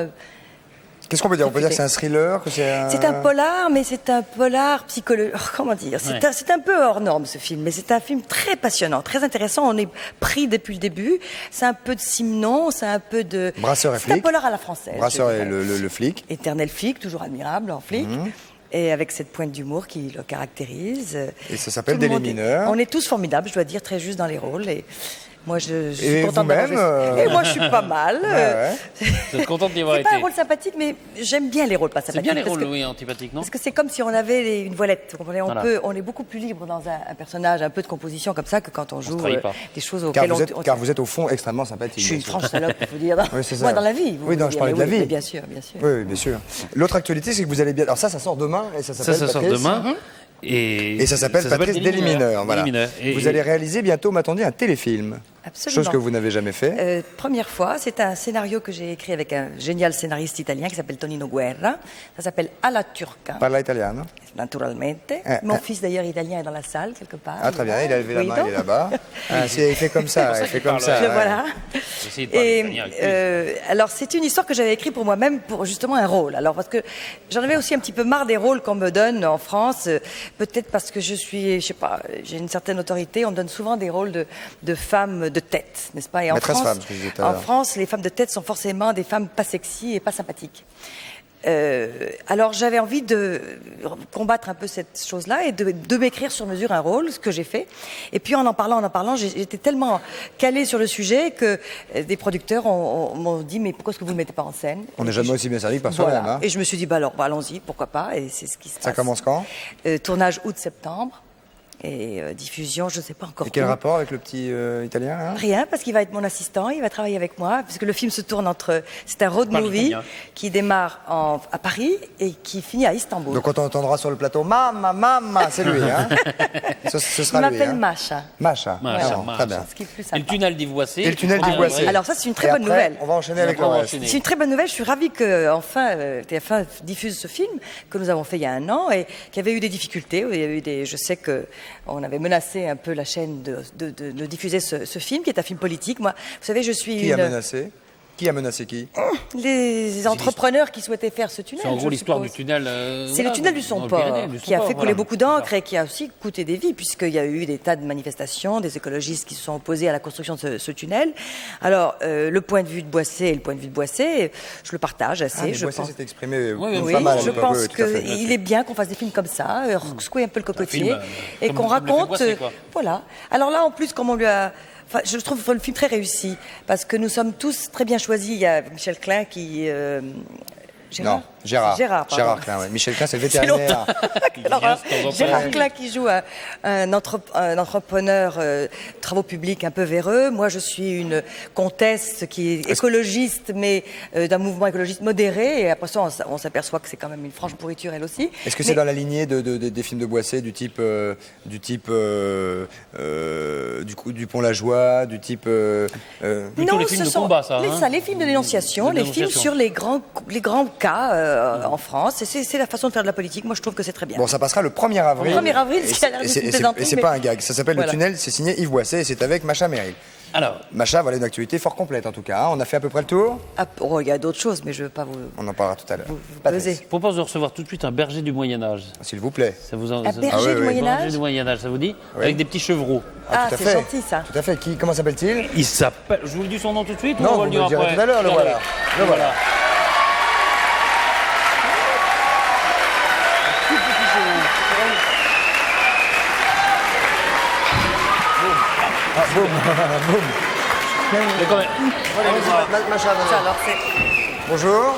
Qu'est-ce qu'on peut dire? On peut dire que c'est un thriller, que c'est C'est un polar, mais c'est un polar psychologique. Comment dire? C'est un peu hors norme ce film, mais c'est un film très passionnant, très intéressant. On est pris depuis le début. C'est un peu de Simenon, c'est un peu de. Brasseur et C'est un flic. polar à la française. Brasseur je et dirais. le flic. Éternel flic, toujours admirable en flic. Et avec cette pointe d'humour qui le caractérise. Et ça s'appelle Tout le Des monde mineurs. On est tous formidables, je dois dire, très juste dans les rôles. Et moi, je suis Et contente d'avoir vous-même, joué. Et moi, je suis pas mal. Ouais. Vous êtes contente d'y avoir C'est été? pas un rôle sympathique, mais j'aime bien les rôles pas C'est sympathiques. bien les parce rôles, que- oui, antipathiques, non? Parce que c'est comme si on avait une voilette. Vous comprenez? Voilà. On est beaucoup plus libre dans un personnage, un peu de composition comme ça, que quand on joue trahit pas. des choses Car auxquelles car vous êtes au fond extrêmement sympathique. Je suis une bien sûr. franche salope, il faut dire. Oui, c'est ça. Moi, dans la vie. Oui, non, je parlais de la vie. mais bien sûr, bien sûr. Oui, bien sûr. L'autre actualité, c'est que vous allez bien. Alors ça sort demain et ça s'appelle. Ça sort Patrice. demain. Et Et ça s'appelle Patrice Daily Mineur. Voilà. Daily Mineur. Et- Vous allez réaliser bientôt, m'attendez, un téléfilm. Absolument. Chose que vous n'avez jamais fait. Première fois, c'est un scénario que j'ai écrit avec un génial scénariste italien qui s'appelle Tonino Guerra. Ça s'appelle Alla Turca, Parla italiano. naturalmente. Mon fils d'ailleurs italien est dans la salle quelque part. Ah, très bien, il a levé la main, Guido. il est là-bas. Ah, il fait comme ça, il fait comme parle. ça. Le ouais. voilà. J'essaie de parler Et italien avec lui. alors c'est une histoire que j'avais écrite pour moi-même pour justement un rôle. Alors parce que j'en avais aussi un petit peu marre des rôles qu'on me donne en France. Peut-être parce que je sais pas, j'ai une certaine autorité. On me donne souvent des rôles de femmes de tête, n'est-ce pas? Et Maîtresse femme, ce que je disais tout à en l'heure. France, les femmes de tête sont forcément des femmes pas sexy et pas sympathiques. Alors j'avais envie de combattre un peu cette chose-là et de m'écrire sur mesure un rôle, ce que j'ai fait. Et puis en parlant, j'étais tellement calée sur le sujet que des producteurs m'ont dit mais pourquoi est-ce que vous ne le mettez pas en scène? On n'est Et jamais je- aussi bien servi que par Voilà. soi-même. hein. Et je me suis dit alors allons-y, pourquoi pas? Et c'est ce qui se passe. Ça commence quand? Tournage août-septembre et diffusion, je ne sais pas encore. Et quel où. rapport avec le petit italien là Rien, parce qu'il va être mon assistant, il va travailler avec moi, parce que le film se tourne c'est un road Parle movie italien. qui démarre à Paris et qui finit à Istanbul. Donc quand on entendra sur le plateau Mamma, c'est lui. Hein ce il sera lui. m'appelle Hein. Macha. Macha. Macha, Non, Macha. Très bien. Ce qui est plus Et sympa. le tunnel d'Ivoissé. Et le tunnel Ah, d'Ivoissé. ouais. Alors ça, c'est une très Et bonne après, nouvelle. On va enchaîner avec le On va reste. enchaîner. C'est une très bonne nouvelle. Je suis ravie que enfin TF1 diffuse ce film que nous avons fait il y a un an et qu'il y avait eu des difficultés. Il y a eu je sais que on avait menacé un peu la chaîne de diffuser ce film, qui est un film politique. Moi, vous savez, je suis Qui a menacé? Qui a menacé qui? Les entrepreneurs qui souhaitaient faire ce tunnel. C'est en gros l'histoire du tunnel. C'est le tunnel du Somport qui a fait couler beaucoup d'encre et qui a aussi coûté des vies, puisqu'il y a eu des tas de manifestations, des écologistes qui se sont opposés à la construction de ce tunnel. Alors, le point de vue de Boissé et le point de vue de Boissé, je le partage assez. Je Boissé s'est exprimé Oui, pas mal. je pense qu'il est bien qu'on fasse des films comme ça, secouer un peu le cocotier, et qu'on raconte. Voilà. Alors là, en plus, comme on lui a. Enfin, je trouve le film très réussi, parce que nous sommes tous très bien choisis. Il y a Michel Klein qui... Gérard Klein, ouais. Michel Klein, c'est le vétérinaire. Alors, Gérard Klein qui joue un entrepreneur travaux publics un peu véreux. Moi, je suis une comtesse qui est écologiste, mais d'un mouvement écologiste modéré. Et après ça, on s'aperçoit que c'est quand même une franche pourriture, elle aussi. Est-ce que c'est dans la lignée des films de Boissé, du type du Pont-la-Joie, du type... Plutôt les films de combat, ça. Les films de dénonciation, les films sur les grands cas en France. Et c'est la façon de faire de la politique. Moi, je trouve que c'est très bien. Bon, ça passera le 1er avril. Le 1er avril, et c'est pas un gag. Ça s'appelle Le Tunnel, c'est signé Yves Boissé et c'est avec Macha Merrill. Alors, Macha, voilà une actualité fort complète en tout cas. On a fait à peu près le tour. Il y a d'autres choses, mais je ne veux pas vous... On en parlera tout à l'heure. je propose de recevoir tout de suite un berger du Moyen-Âge. S'il vous plaît. Ça vous en... Un berger du Moyen-Âge. Berger du Moyen-Âge, ça vous dit? Oui. Avec des petits chevreaux. Ah, c'est gentil ça. Tout à fait. Comment s'appelle-t-il? Il s'appelle... Je vous le dis son nom tout de suite? Non, ou on vous va le dire direz après tout à l'heure, le voilà. Le voilà. Boum. Mais quand même... Macha, Alors, bonjour.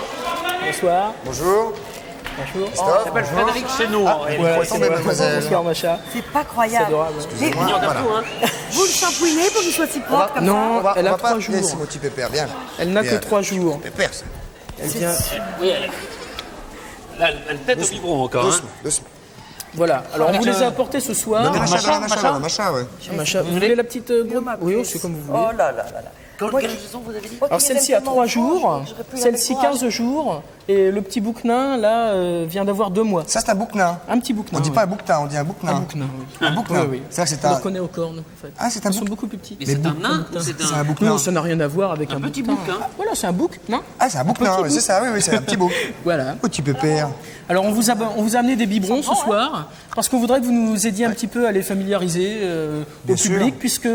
Bonsoir. Bonjour. Bonjour. Christophe, Il s'appelle Frédéric Chénaud. Attendez, mademoiselle. Bonsoir, Macha. c'est pas croyable. Vous le shampouinez pour qu'il soit si propre comme Non, On elle a va 3 pas jours. laisser mon petit pépère, viens. Elle n'a que Viens. 3 jours. Pépère, ça. Elle vient... Oui, elle tête au biberon encore. Doucement, doucement. Voilà. Alors, on vous les a apportés ce soir. Donnez Macha, Macha, ouais. Macha, vous voulez la petite Oui, c'est comme vous voulez. Oh là là là là. Quelle raison vous avez dit? Alors, celle-ci a 3 jours, celle-ci 15 jours, et le petit bouquenin, là, vient d'avoir 2 mois. Ça, c'est un bouquenin. Un petit bouquenin. On dit pas un bouquetin, on dit un bouquenin. Un bouquenin, oui. Un bouquenin. Oui, oui. Ça, c'est On un... le reconnaît aux cornes, en fait. Ah, c'est un Ils sont bouquenin. beaucoup plus petits. Mais c'est un nain ou c'est C'est un un... bouquenin. Non, ça n'a rien à voir avec un petit bouquetin. bouquin. Voilà, c'est un bouquenin. Ah, c'est un bouquenin, petit ouais, c'est ça, oui, c'est un petit bouc. Voilà. Petit pépère. Alors, on vous a amené des biberons ce soir, parce qu'on voudrait que vous nous aidiez un petit peu à les familiariser au sûr. public, puisque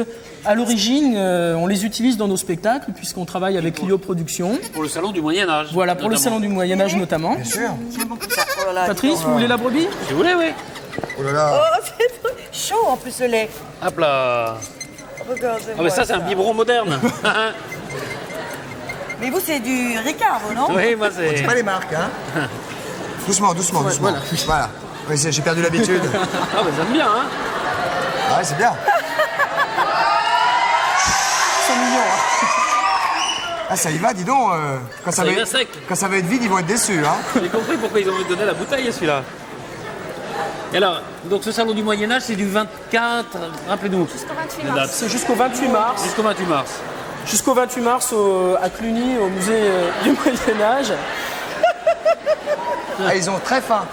à l'origine, on les utilise dans nos spectacles, puisqu'on travaille avec Clio Productions. Pour le salon du Moyen-Âge. Voilà, pour le salon du Moyen-Âge notamment. Bien sûr. Oh là là. Patrice, vous voulez la brebis? Si vous voulez, oui. Oh là là. Oh, c'est trop chaud en plus le lait. Hop là. Regardez-moi Ah mais ça, c'est un biberon moderne. Mais vous, c'est du Ricard, vous, non? Oui, moi c'est... Pas les marques, hein. Doucement. Voilà. Oui, j'ai perdu l'habitude. Ah bah j'aime bien, hein. Ah ouais, c'est bien. Ils sont mignons, hein. Ah, ça y va, dis donc. Quand Ça y va sec. Quand ça va être vide, ils vont être déçus, hein. J'ai compris pourquoi ils ont donné la bouteille à celui-là. Et alors, donc ce salon du Moyen-Âge, c'est du 24, rappelez-nous. Jusqu'au 28 la mars. date. C'est jusqu'au 28 mars. Jusqu'au 28 mars. Jusqu'au 28 mars à Cluny, au musée du Moyen-Âge. Ah, ils ont très faim.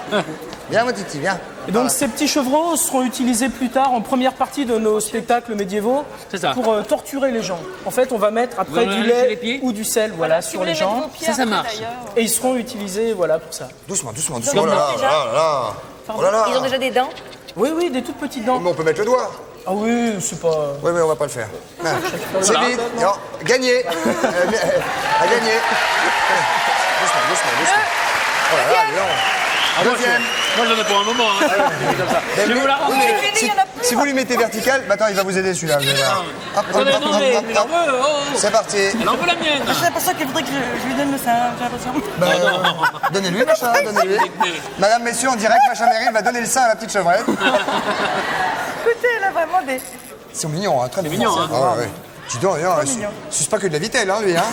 Viens, mon titi, viens. Et donc ces petits chevreaux seront utilisés plus tard en première partie de nos spectacles médiévaux C'est ça. pour torturer les gens. En fait, on va mettre après Vous en du avez sur les lait pieds ou du sel voilà, Si sur vous les voulez mettre gens vos pieds Ça après, marche. d'ailleurs. et ils seront utilisés voilà, pour ça. Doucement. Oh là là, là. Oh là là. Ils ont déjà des dents? Oui, des toutes petites dents. Mais on peut mettre le doigt. Ah oui, c'est pas... Oui, mais on va pas le faire. Ah. C'est vide. Non, gagné. À gagner. Doucement. Oh là là, dis donc. Ah, moi, Deuxième. moi j'en ai pour un moment. Hein. Comme ça. Je vais vous la rendre. Oui, mais si vous lui mettez vertical, bah attends, il va vous aider celui-là. Vous allez voir. Hop, Attendez, non, mais il en veut. Oh. C'est parti. Il en veut la mienne. J'ai l'impression qu'elle voudrait que je lui donne le sein, j'ai l'impression. Bah, donnez-lui, Macha, donnez-lui. Madame, messieurs, en direct, Macha Merrill va donner le sein à la petite chevrette. Écoutez, elle a vraiment des... Ils sont mignons, hein, très mignon, hein. Ah ouais. Dis donc, suce pas que de la vitelle, hein, lui, hein.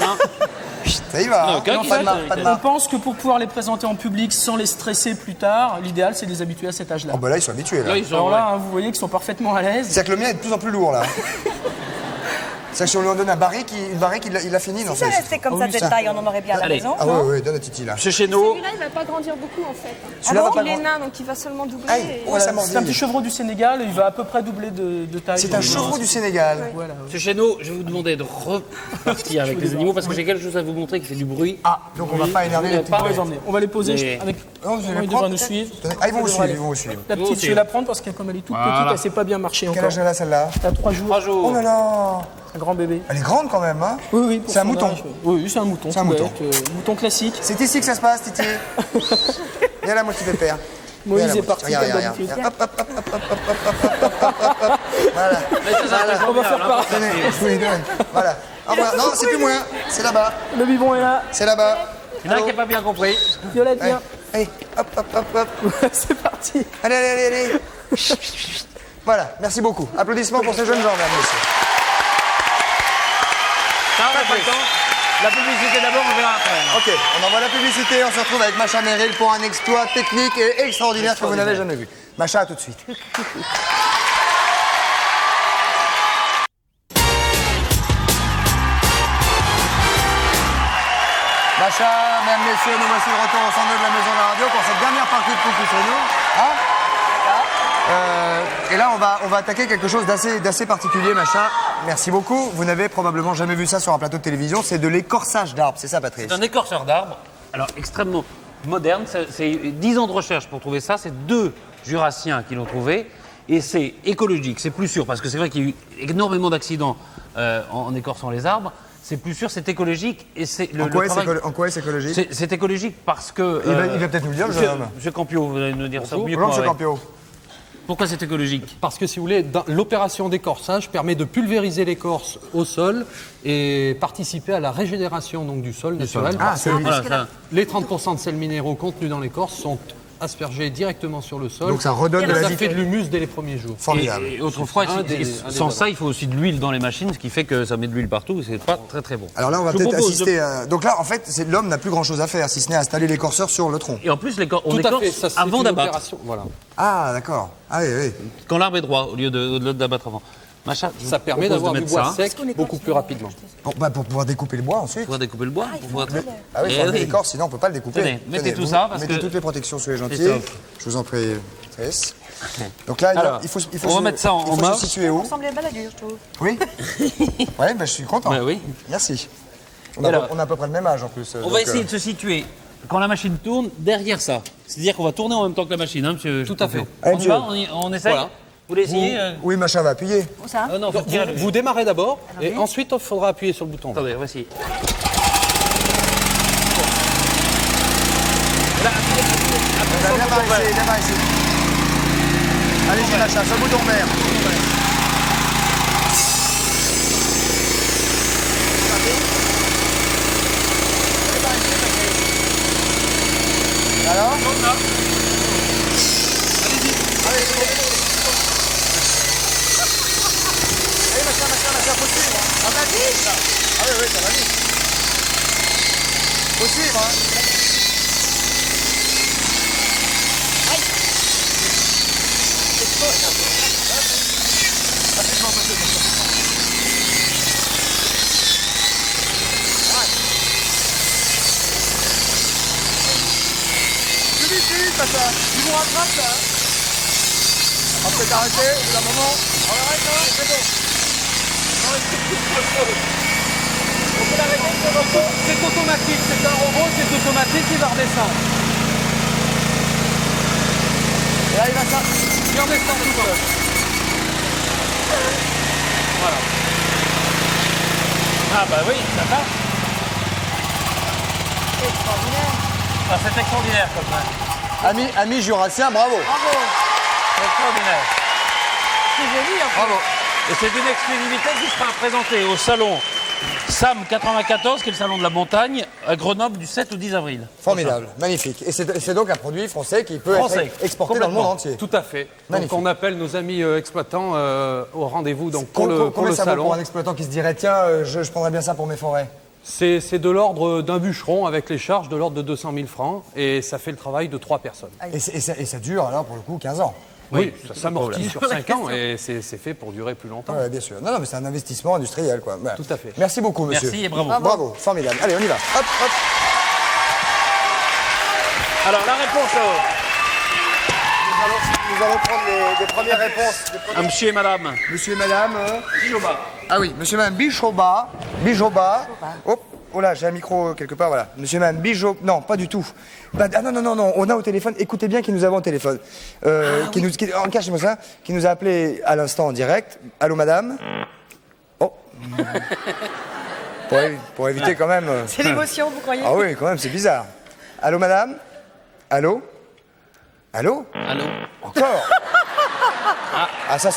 Ça y va. Non, Hein. aucun qui Pas de fait, marque, pas de On marque. pense que pour pouvoir les présenter en public sans les stresser plus tard, l'idéal c'est de les habituer à cet âge-là. Oh bah là, ils sont habitués, là. Là, ils sont... Alors là, hein, vous voyez qu'ils sont parfaitement à l'aise. C'est-à-dire que le mien est de plus en plus lourd, là. Ça, si on lui en donne une barrique, il a fini, non? Si ça restait comme ça de cette taille, on en aurait bien à la Allez. maison. Ah oui, donne à Titi, là. Monsieur Chesneau, Celui-là, il va pas grandir beaucoup en fait. Celui-là va pas Il est grand- nain, donc il va seulement doubler. Aïe, et- oh, ça C'est un mordille. petit chevreau du Sénégal, il va à peu près doubler de taille. C'est un chevreau du Sénégal. Voilà. Monsieur Chesneau, je vais vous demander de repartir avec les animaux parce que j'ai quelque chose à vous montrer qui fait du bruit. Ah, donc on va pas énerver les petits. On va les emmener. On va les poser Mais- avec. Non, vous allez ils les devraient prendre, nous peut-être suivre. Ah, ils vont vous Ils suivre, devraient ils vont vous suivre. La petite, je vais la prendre parce que comme elle est toute petite, elle sait pas bien marcher Quel encore. âge elle a, celle-là? Elle a 3 jours. 3 jours. Oh là là! Un grand bébé. Elle est grande quand même, hein? Oui, oui. pour C'est un son mouton. âge. Oui, c'est un mouton. C'est un tout mouton. bête, mouton classique. C'est ici que ça se passe, Titi. Viens là, mon petit pépère. Moïse Viens là, est mon parti petit- comme regarde, d'habitude. regarde. Hop, hop, hop, hop, hop, hop, hop, hop, hop, hop, hop. Voilà. On va faire pareil. Tenez, je vous les donne. Voilà. Au revoir. Non, c'est plus moi. C'est là-bas. Le biberon est là. C'est là-bas. Il y en a un qui n'a pas bien compris. Violette, Allez, viens. allez, hop, hop, hop, hop. C'est parti. Allez, allez, allez, allez. Voilà, merci beaucoup. Applaudissements pour ces jeunes gens, mesdames, messieurs. Ça, on n'a pas le temps. La publicité d'abord, on verra après. Ok, on envoie la publicité, on se retrouve avec Macha Merrill pour un exploit technique et extraordinaire que vous n'avez jamais vu. Macha, à tout de suite. Macha, mesdames, messieurs, nous voici de retour au centre de la maison de la radio pour cette dernière partie de Coucou sur nous. Hein et là, on va attaquer quelque chose d'assez particulier, Macha. Merci beaucoup. Vous n'avez probablement jamais vu ça sur un plateau de télévision. C'est de l'écorçage d'arbres, c'est ça, Patrice? C'est un écorceur d'arbres, alors extrêmement moderne. C'est 10 ans de recherche pour trouver ça. C'est 2 Jurassiens qui l'ont trouvé. Et c'est écologique, c'est plus sûr, parce que c'est vrai qu'il y a eu énormément d'accidents en écorçant les arbres. C'est plus sûr, c'est écologique. Et c'est En quoi est-ce écologique? C'est écologique parce que... Il va peut-être nous le dire, le jeune homme. Monsieur Campio, vous allez nous dire ça mieux que Bonjour, moi, monsieur ouais. Campio. Pourquoi c'est écologique? Parce que si vous voulez, l'opération d'écorçage permet de pulvériser l'écorce au sol et participer à la régénération donc, du sol naturel. Ah, parce que Voilà, ça. les 30% de sels minéraux contenus dans l'écorce sont aspergés directement sur le sol. Donc ça redonne de la ça vie. fait de l'humus dès les premiers jours. Formidable. Et autrefois, un des sans avantages. ça, il faut aussi de l'huile dans les machines, ce qui fait que ça met de l'huile partout et c'est pas très très bon. Alors là, on va Je vous peut-être propose assister à... Donc là, en fait, l'homme n'a plus grand-chose à faire, si ce n'est installer l'écorceur sur le tronc. Et en plus, on Tout à écorce fait, ça c'est avant une d'abattre. opération. Voilà. Ah, d'accord. Ah oui, oui. Quand l'arbre est droit, au lieu d'abattre avant. Macha, je Ça vous permet propose d'avoir de du mettre bois ça, sec beaucoup plus rapidement. Pour pouvoir découper le bois ensuite. pour découper le bois. pour pouvoir- Ah oui, il Eh faut enlever oui. l'écorce, sinon on ne peut pas le découper. Tenez, mettez tout vous ça, parce mettez que- toutes les protections, soyez gentils. Christophe. Je vous en prie, Patrice. Donc là, Alors, il faut on va mettre ça en il faut marche. se situer où? Ça ressemble à une baladure, je trouve. Oui. Oui, je suis content. Bah oui. Merci. Alors, On a à peu près le même âge en plus. On va essayer de se situer, quand la machine tourne, derrière ça. C'est-à-dire qu'on va tourner en même temps que la machine, hein, monsieur? Tout à fait. Allez, On y monsieur. va, on essaye. Voilà. Vous l'essayez Oui, Macha va appuyer. Où ça? Non, faut tirer le- Vous démarrez d'abord et ensuite il faudra appuyer sur le bouton. Attendez, voici. Viens par ici. Allez-y, Macha, sur le bouton vert. Alors? Allez, Macha, faut suivre. Ça va vite, là. Ah oui, ça va vite. Faut suivre, hein. Plus vite, Macha. Il vous rattrape, là. On va peut-être arrêter, au bout d'un moment. On arrête, non? C'est bon. On peut l'arrêter sur le robot. C'est automatique, c'est un robot, c'est automatique, il va redescendre. Et là, il va ça. Il redescend tout seul. Voilà. Ah bah oui, ça va. Ah, c'est extraordinaire comme ça. Ami jurassien, bravo. C'est extraordinaire. C'est joli, en Bravo. Et c'est une exclusivité qui sera présentée au salon SAM 94, qui est le salon de la montagne, à Grenoble du 7 au 10 avril. Formidable, magnifique. Et c'est donc un produit français qui peut Français, être exporté dans le monde complètement. entier. Tout à fait. Magnifique. Donc on appelle nos amis exploitants au rendez-vous donc pour le Combien ça vaut salon. pour un exploitant qui se dirait tiens, je prendrais bien ça pour mes forêts? C'est de l'ordre d'un bûcheron avec les charges de l'ordre de 200 000 francs et ça fait le travail de 3 personnes. Et ça dure alors pour le coup 15 ans. Oui, ça s'amortit sur 5 ans et c'est fait pour durer plus longtemps. Ouais, bien sûr. Non, mais c'est un investissement industriel, quoi. Voilà. Tout à fait. Merci beaucoup, monsieur. Merci et bravo. Bravo, formidable. Allez, on y va. Hop, hop. Alors, la réponse Nous allons prendre des premières réponses. à monsieur et madame. Monsieur et madame. Bijoba. Ah oui, monsieur et madame Bijoba. Bijoba. Hop. Oh là, j'ai un micro quelque part, voilà. Monsieur et madame Bijoba. Non, pas du tout. Ah non, on a au téléphone. Écoutez bien qui nous avons au téléphone. Cachez-moi ça. Qui nous a appelé à l'instant en direct. Allô, madame. Oh. pour éviter quand même. C'est l'émotion, vous croyez? Ah oui, quand même, c'est bizarre. Allô, madame. Allô. Allô. Allô. Encore. Ah, ça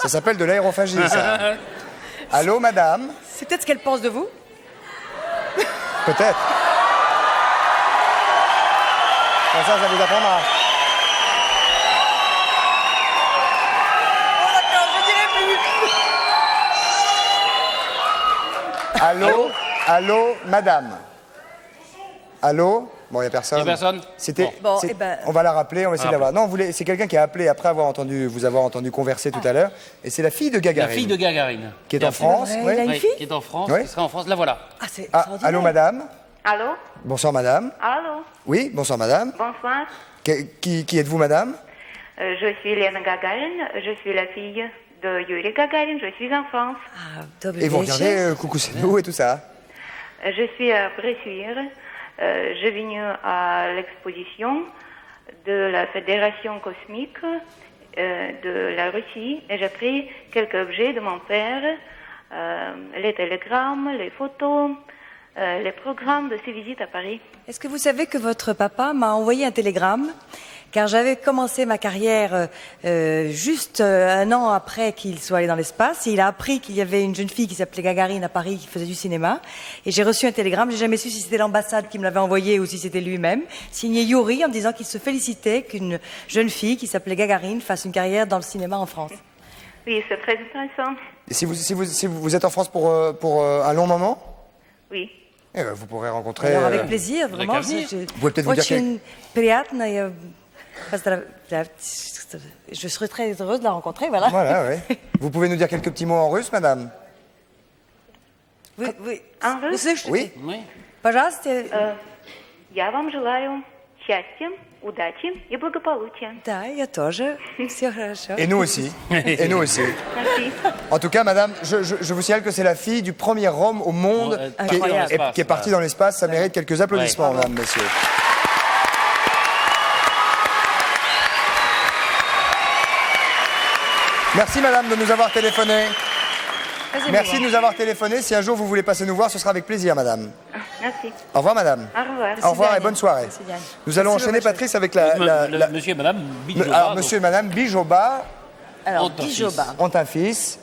s'appelle de l'aérophagie, ça. Allô, madame. C'est peut-être ce qu'elle pense de vous? Peut-être. Comme ça vous apprendra. Oh d'accord, je dirais plus. Allô, madame. Allô. Bon, il n'y a personne. Il n'y a personne. Bon, eh ben... On va la rappeler, on va essayer de la voir. Non, c'est quelqu'un qui a appelé après vous avoir entendu converser tout à l'heure. Et c'est la fille de Gagarine. La fille de Gagarine. Qui est en France. Il a une fille qui est en France, Oui. qui sera en France, la voilà. Ah, c'est extraordinaire. Allô, madame. Allô? Bonsoir, madame. Allô? Oui, bonsoir, madame. Bonsoir. Qui êtes-vous, madame? Je suis Lena Gagarine. Je suis la fille de Yuri Gagarine. Je suis en France. Ah, Et vous regardez Coucou, c'est nous et tout ça. Je suis à Bressuire. Je suis venue à l'exposition de la Fédération cosmique de la Russie et j'ai pris quelques objets de mon père, les télégrammes, les photos, les programmes de ses visites à Paris. Est-ce que vous savez que votre papa m'a envoyé un télégramme? Car j'avais commencé ma carrière juste un an après qu'il soit allé dans l'espace. Et il a appris qu'il y avait une jeune fille qui s'appelait Gagarine à Paris qui faisait du cinéma. Et j'ai reçu un télégramme. J'ai jamais su si c'était l'ambassade qui me l'avait envoyé ou si c'était lui-même, signé Yuri, en me disant qu'il se félicitait qu'une jeune fille qui s'appelait Gagarine fasse une carrière dans le cinéma en France. Oui, c'est très intéressant. Et si vous êtes en France pour un long moment? Oui. Eh ben, vous pourrez rencontrer... Alors avec plaisir, vraiment. Vous pouvez peut-être vous dire je serais très heureuse de la rencontrer, voilà. Voilà, oui. Vous pouvez nous dire quelques petits mots en russe, madame? Oui. En russe? Oui. Пожалуйста. Я вам желаю счастья, удачи и благополучия. Да, я тоже. Все хорошо. Et nous aussi. Et nous aussi. Merci. En tout cas, madame, je vous signale que c'est la fille du premier homme au monde qui est parti dans l'espace. Ça mérite quelques applaudissements, mesdames, messieurs. Merci, madame, de nous avoir téléphoné. Merci de nous avoir téléphoné. Si un jour vous voulez passer nous voir, ce sera avec plaisir, madame. Merci. Au revoir, madame. Au revoir. Au revoir et bonne soirée. Nous allons enchaîner, Patrice, avec la... Monsieur et madame Bijoba. Alors, monsieur et madame Bijoba Alors, Ont un Bijoba. ont un fils.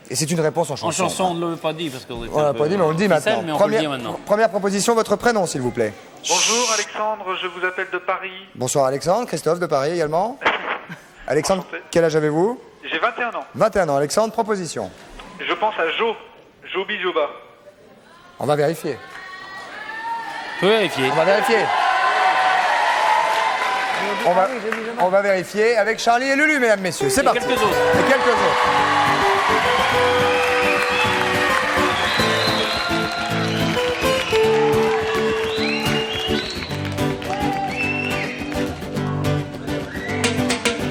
Et c'est une réponse en chanson. En chanson, on ne l'a pas dit parce qu'on On l'a pas dit, mais on le dit maintenant. Mais on peut le dire maintenant. Première proposition, votre prénom, s'il vous plaît. Bonjour Alexandre, je vous appelle de Paris. Bonsoir Alexandre, Christophe de Paris également. Alexandre, Enchanté. quel âge avez-vous? J'ai 21 ans. 21 ans. Alexandre, proposition. Je pense à Jo Bijoba. On va vérifier. On peut vérifier. On va vérifier. On va vérifier avec Charlie et Lulu, mesdames, messieurs. C'est parti. quelques autres. Et quelques autres.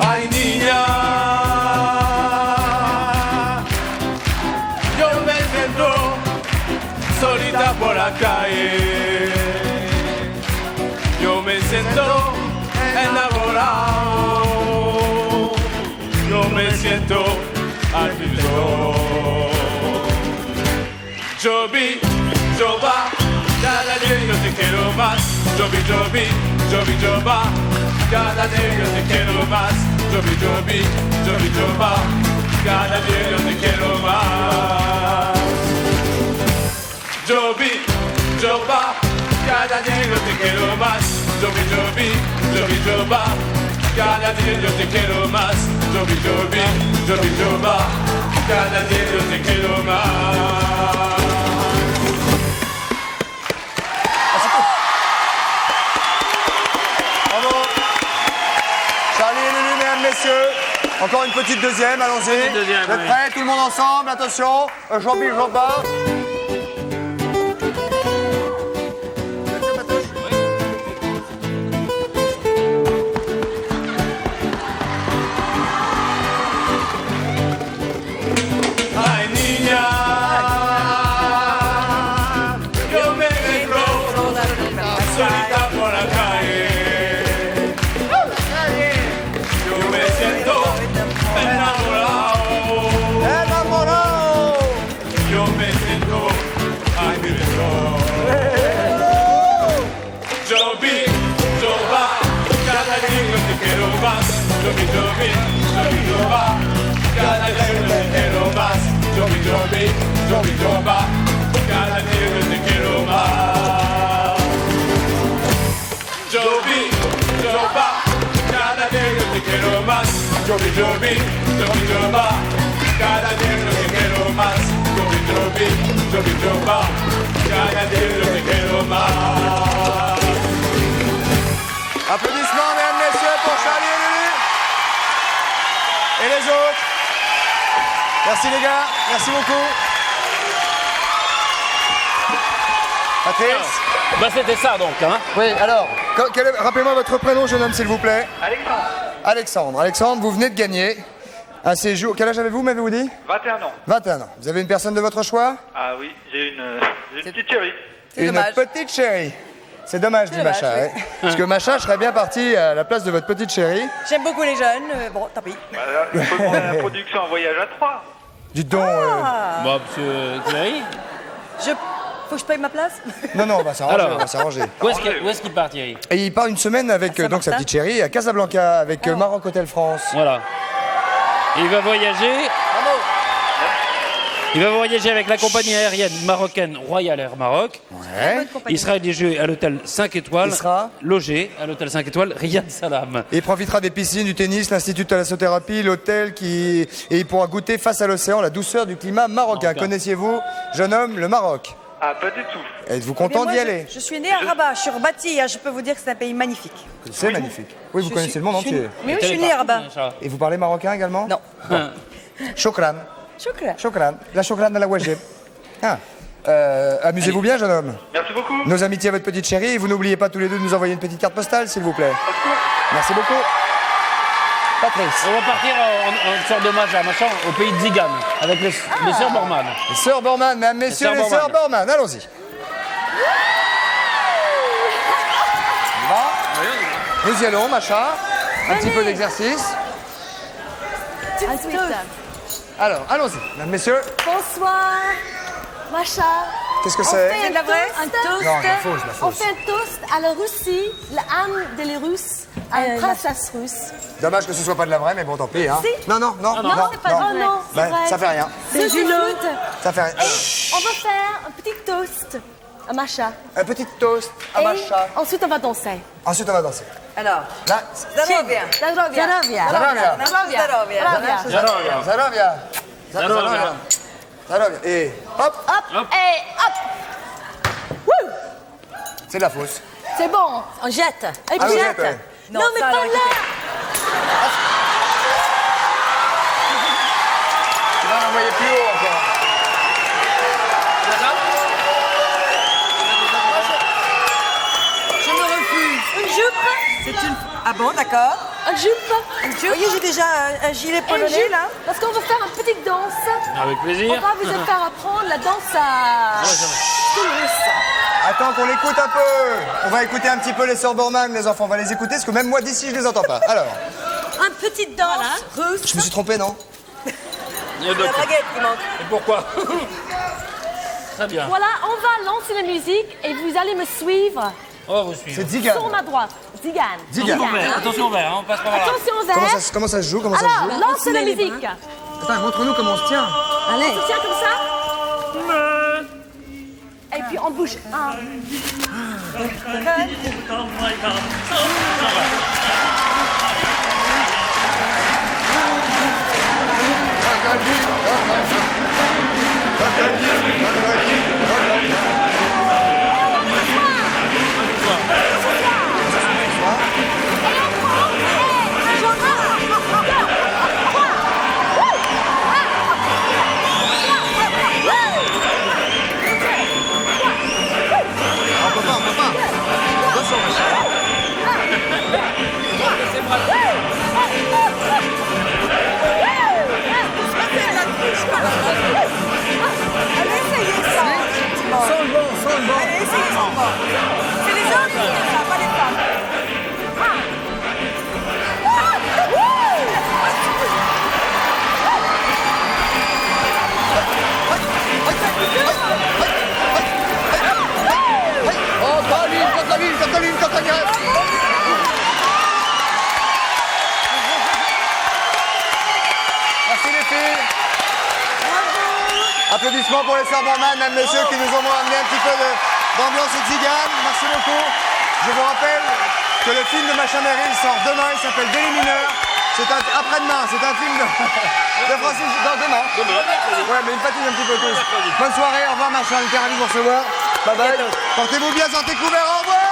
Ay niña, yo me siento solita por la calle. Yo me siento enamorado. Yo me siento afligido. Yo vi, yo va, cada día yo te quiero más. Yo vi, yo va. Cada día yo te quiero más. Yo vi, yo va. Cada día yo te quiero más. Yo vi, yo va. Cada día yo te quiero más. Yo vi, yo va. Cada día yo te quiero más. Yo vi, yo va. Cada día yo te quiero más. Encore une petite deuxième, allons-y. Petite deuxième, Vous êtes oui. prêts? Tout le monde ensemble, attention. Jean-Bi, Jean-Bas. Ay, niña, yo me encuentro solita por la calle. Yo me siento enamorado. Enamorado. Yo me siento, ay, mi Dios. Yo vi, yo va, cada día yo te quiero más. Yo vi, yo va, cada día yo te quiero más. Yo vi, yo va, cada día yo te quiero más. Yo vi, yo va, cada día yo te quiero más. Yo vi, yo va, cada día yo te quiero más. Yo va, cada día yo te quiero más. Applaudissements, mesdames, messieurs, pour Charlie et Lulu. Et les autres. Merci les gars, merci beaucoup. Patrice. Bah c'était ça donc, hein. Oui, alors, rappelez-moi votre prénom, jeune homme, s'il vous plaît. Alexandre. Alexandre, vous venez de gagner un séjour. Quel âge avez-vous, m'avez-vous dit? 21 ans. 21 ans. Vous avez une personne de votre choix? Ah oui, j'ai une petite chérie. C'est dommage. Petite chérie. C'est dommage, dit dommage, Macha. oui. Ouais. Parce que Macha serait bien parti à la place de votre petite chérie. J'aime beaucoup les jeunes, bon, tant pis. Bah, il faut demander à la production un voyage à 3. Dites donc. Bon, monsieur Thierry. Faut que je paye ma place? Non, on va s'arranger. Alors. On va s'arranger. Où est-ce qu'il part, Thierry? Et il part une semaine avec donc sa Saint-Martin. petite chérie à Casablanca avec Maroc Hotel France. Voilà. Il va voyager. Bravo. Il va voyager avec la compagnie aérienne marocaine Royal Air Maroc. Ouais. Il sera logé à l'hôtel 5 étoiles. Il sera logé à l'hôtel 5 étoiles Riyad Salam. Et il profitera des piscines, du tennis, l'institut de thalassothérapie, l'hôtel et il pourra goûter face à l'océan la douceur du climat marocain. Connaissiez-vous, jeune homme, le Maroc? Ah, pas du tout. Êtes-vous Eh bien, content moi, d'y aller? Je suis née à Rabat, je suis rebâtie, je peux vous dire que c'est un pays magnifique. C'est magnifique. Oui, vous connaissez le monde entier. Mais oui, je suis née à Rabat. Et vous parlez marocain également? Non. Shukran. Chocolat. Shukran. La shukran de la wajib. Ah. Amusez-vous bien, jeune homme. Merci beaucoup. Nos amitiés à votre petite chérie. Et vous n'oubliez pas tous les deux de nous envoyer une petite carte postale, s'il vous plaît. Merci beaucoup. Patrice. On va partir en sorte d'hommage à machin au pays de Zigan avec les sœurs Borman. Les sœurs Borman, mesdames, messieurs, les sœurs Borman. Allons-y. On va. Nous y allons, Macha. Un petit peu d'exercice. Alors, allons-y, mesdames, messieurs. Bonsoir, Macha. Qu'est-ce que c'est? C'est de la vraie? Un toast. Non, la fausse, la On fausse. fait un toast à la Russie, l'âme des Russes, à une princesse russe. Dommage que ce soit pas de la vraie, mais bon, tant pis. Hein. Si. Non, c'est pas vrai. Non, c'est vrai. Ça fait rien. C'est Jules. Ça fait rien. On va faire un petit toast à Macha. Un petit toast à Et Macha. ensuite, on va danser. Ensuite, on va danser. Alors, Là, Zarovia. Zarovia. Zarovia. Et hop, Hop. Et hop. Wouh. c'est de la fausse. C'est bon. On jette. Et Ah, puis, vous êtes, ouais. Non, mais pas là. Tu vas l'envoyer plus haut encore. Je me refuse. Une jupe. C'est une... Ah bon, d'accord. Une jupe. Vous voyez, j'ai déjà un gilet Une polonais, jupe. là. Parce qu'on va faire une petite danse. Avec On plaisir. va vous faire apprendre la danse à russe. Attends qu'on l'écoute un peu. On va écouter un petit peu les sœurs Borman, les enfants. On va les écouter parce que même moi d'ici, je les entends pas. Alors, Une petite danse russe. je me suis trompé, non? C'est la baguette qui manque. Et pourquoi? Très bien. Voilà, on va lancer la musique et vous allez me suivre Oh, vous suivez. C'est Zigan. sur ma droite. Zigan. Zigan. Attention au verre, hein, on passe par là. Attention au verre. Comment ça se joue? Comment ça se Alors, joue? lancez la musique. Attends, montre-nous comment on se tient. On se tient comme ça. Et puis on bouge. Un. filles. Applaudissements pour les sœurs Bormann, mesdames, messieurs, qui nous ont amené un petit peu d'ambiance tzigane. Merci beaucoup. Je vous rappelle que le film de Macha Merrill sort demain, il s'appelle Délit mineur. Après-demain, c'est un film de Francis. Non, demain. Ouais, mais une patine un petit peu tous. Bonne soirée, au revoir Macha, on était ravis de vous recevoir. Bye bye. Portez-vous bien, sortez couverts, au revoir.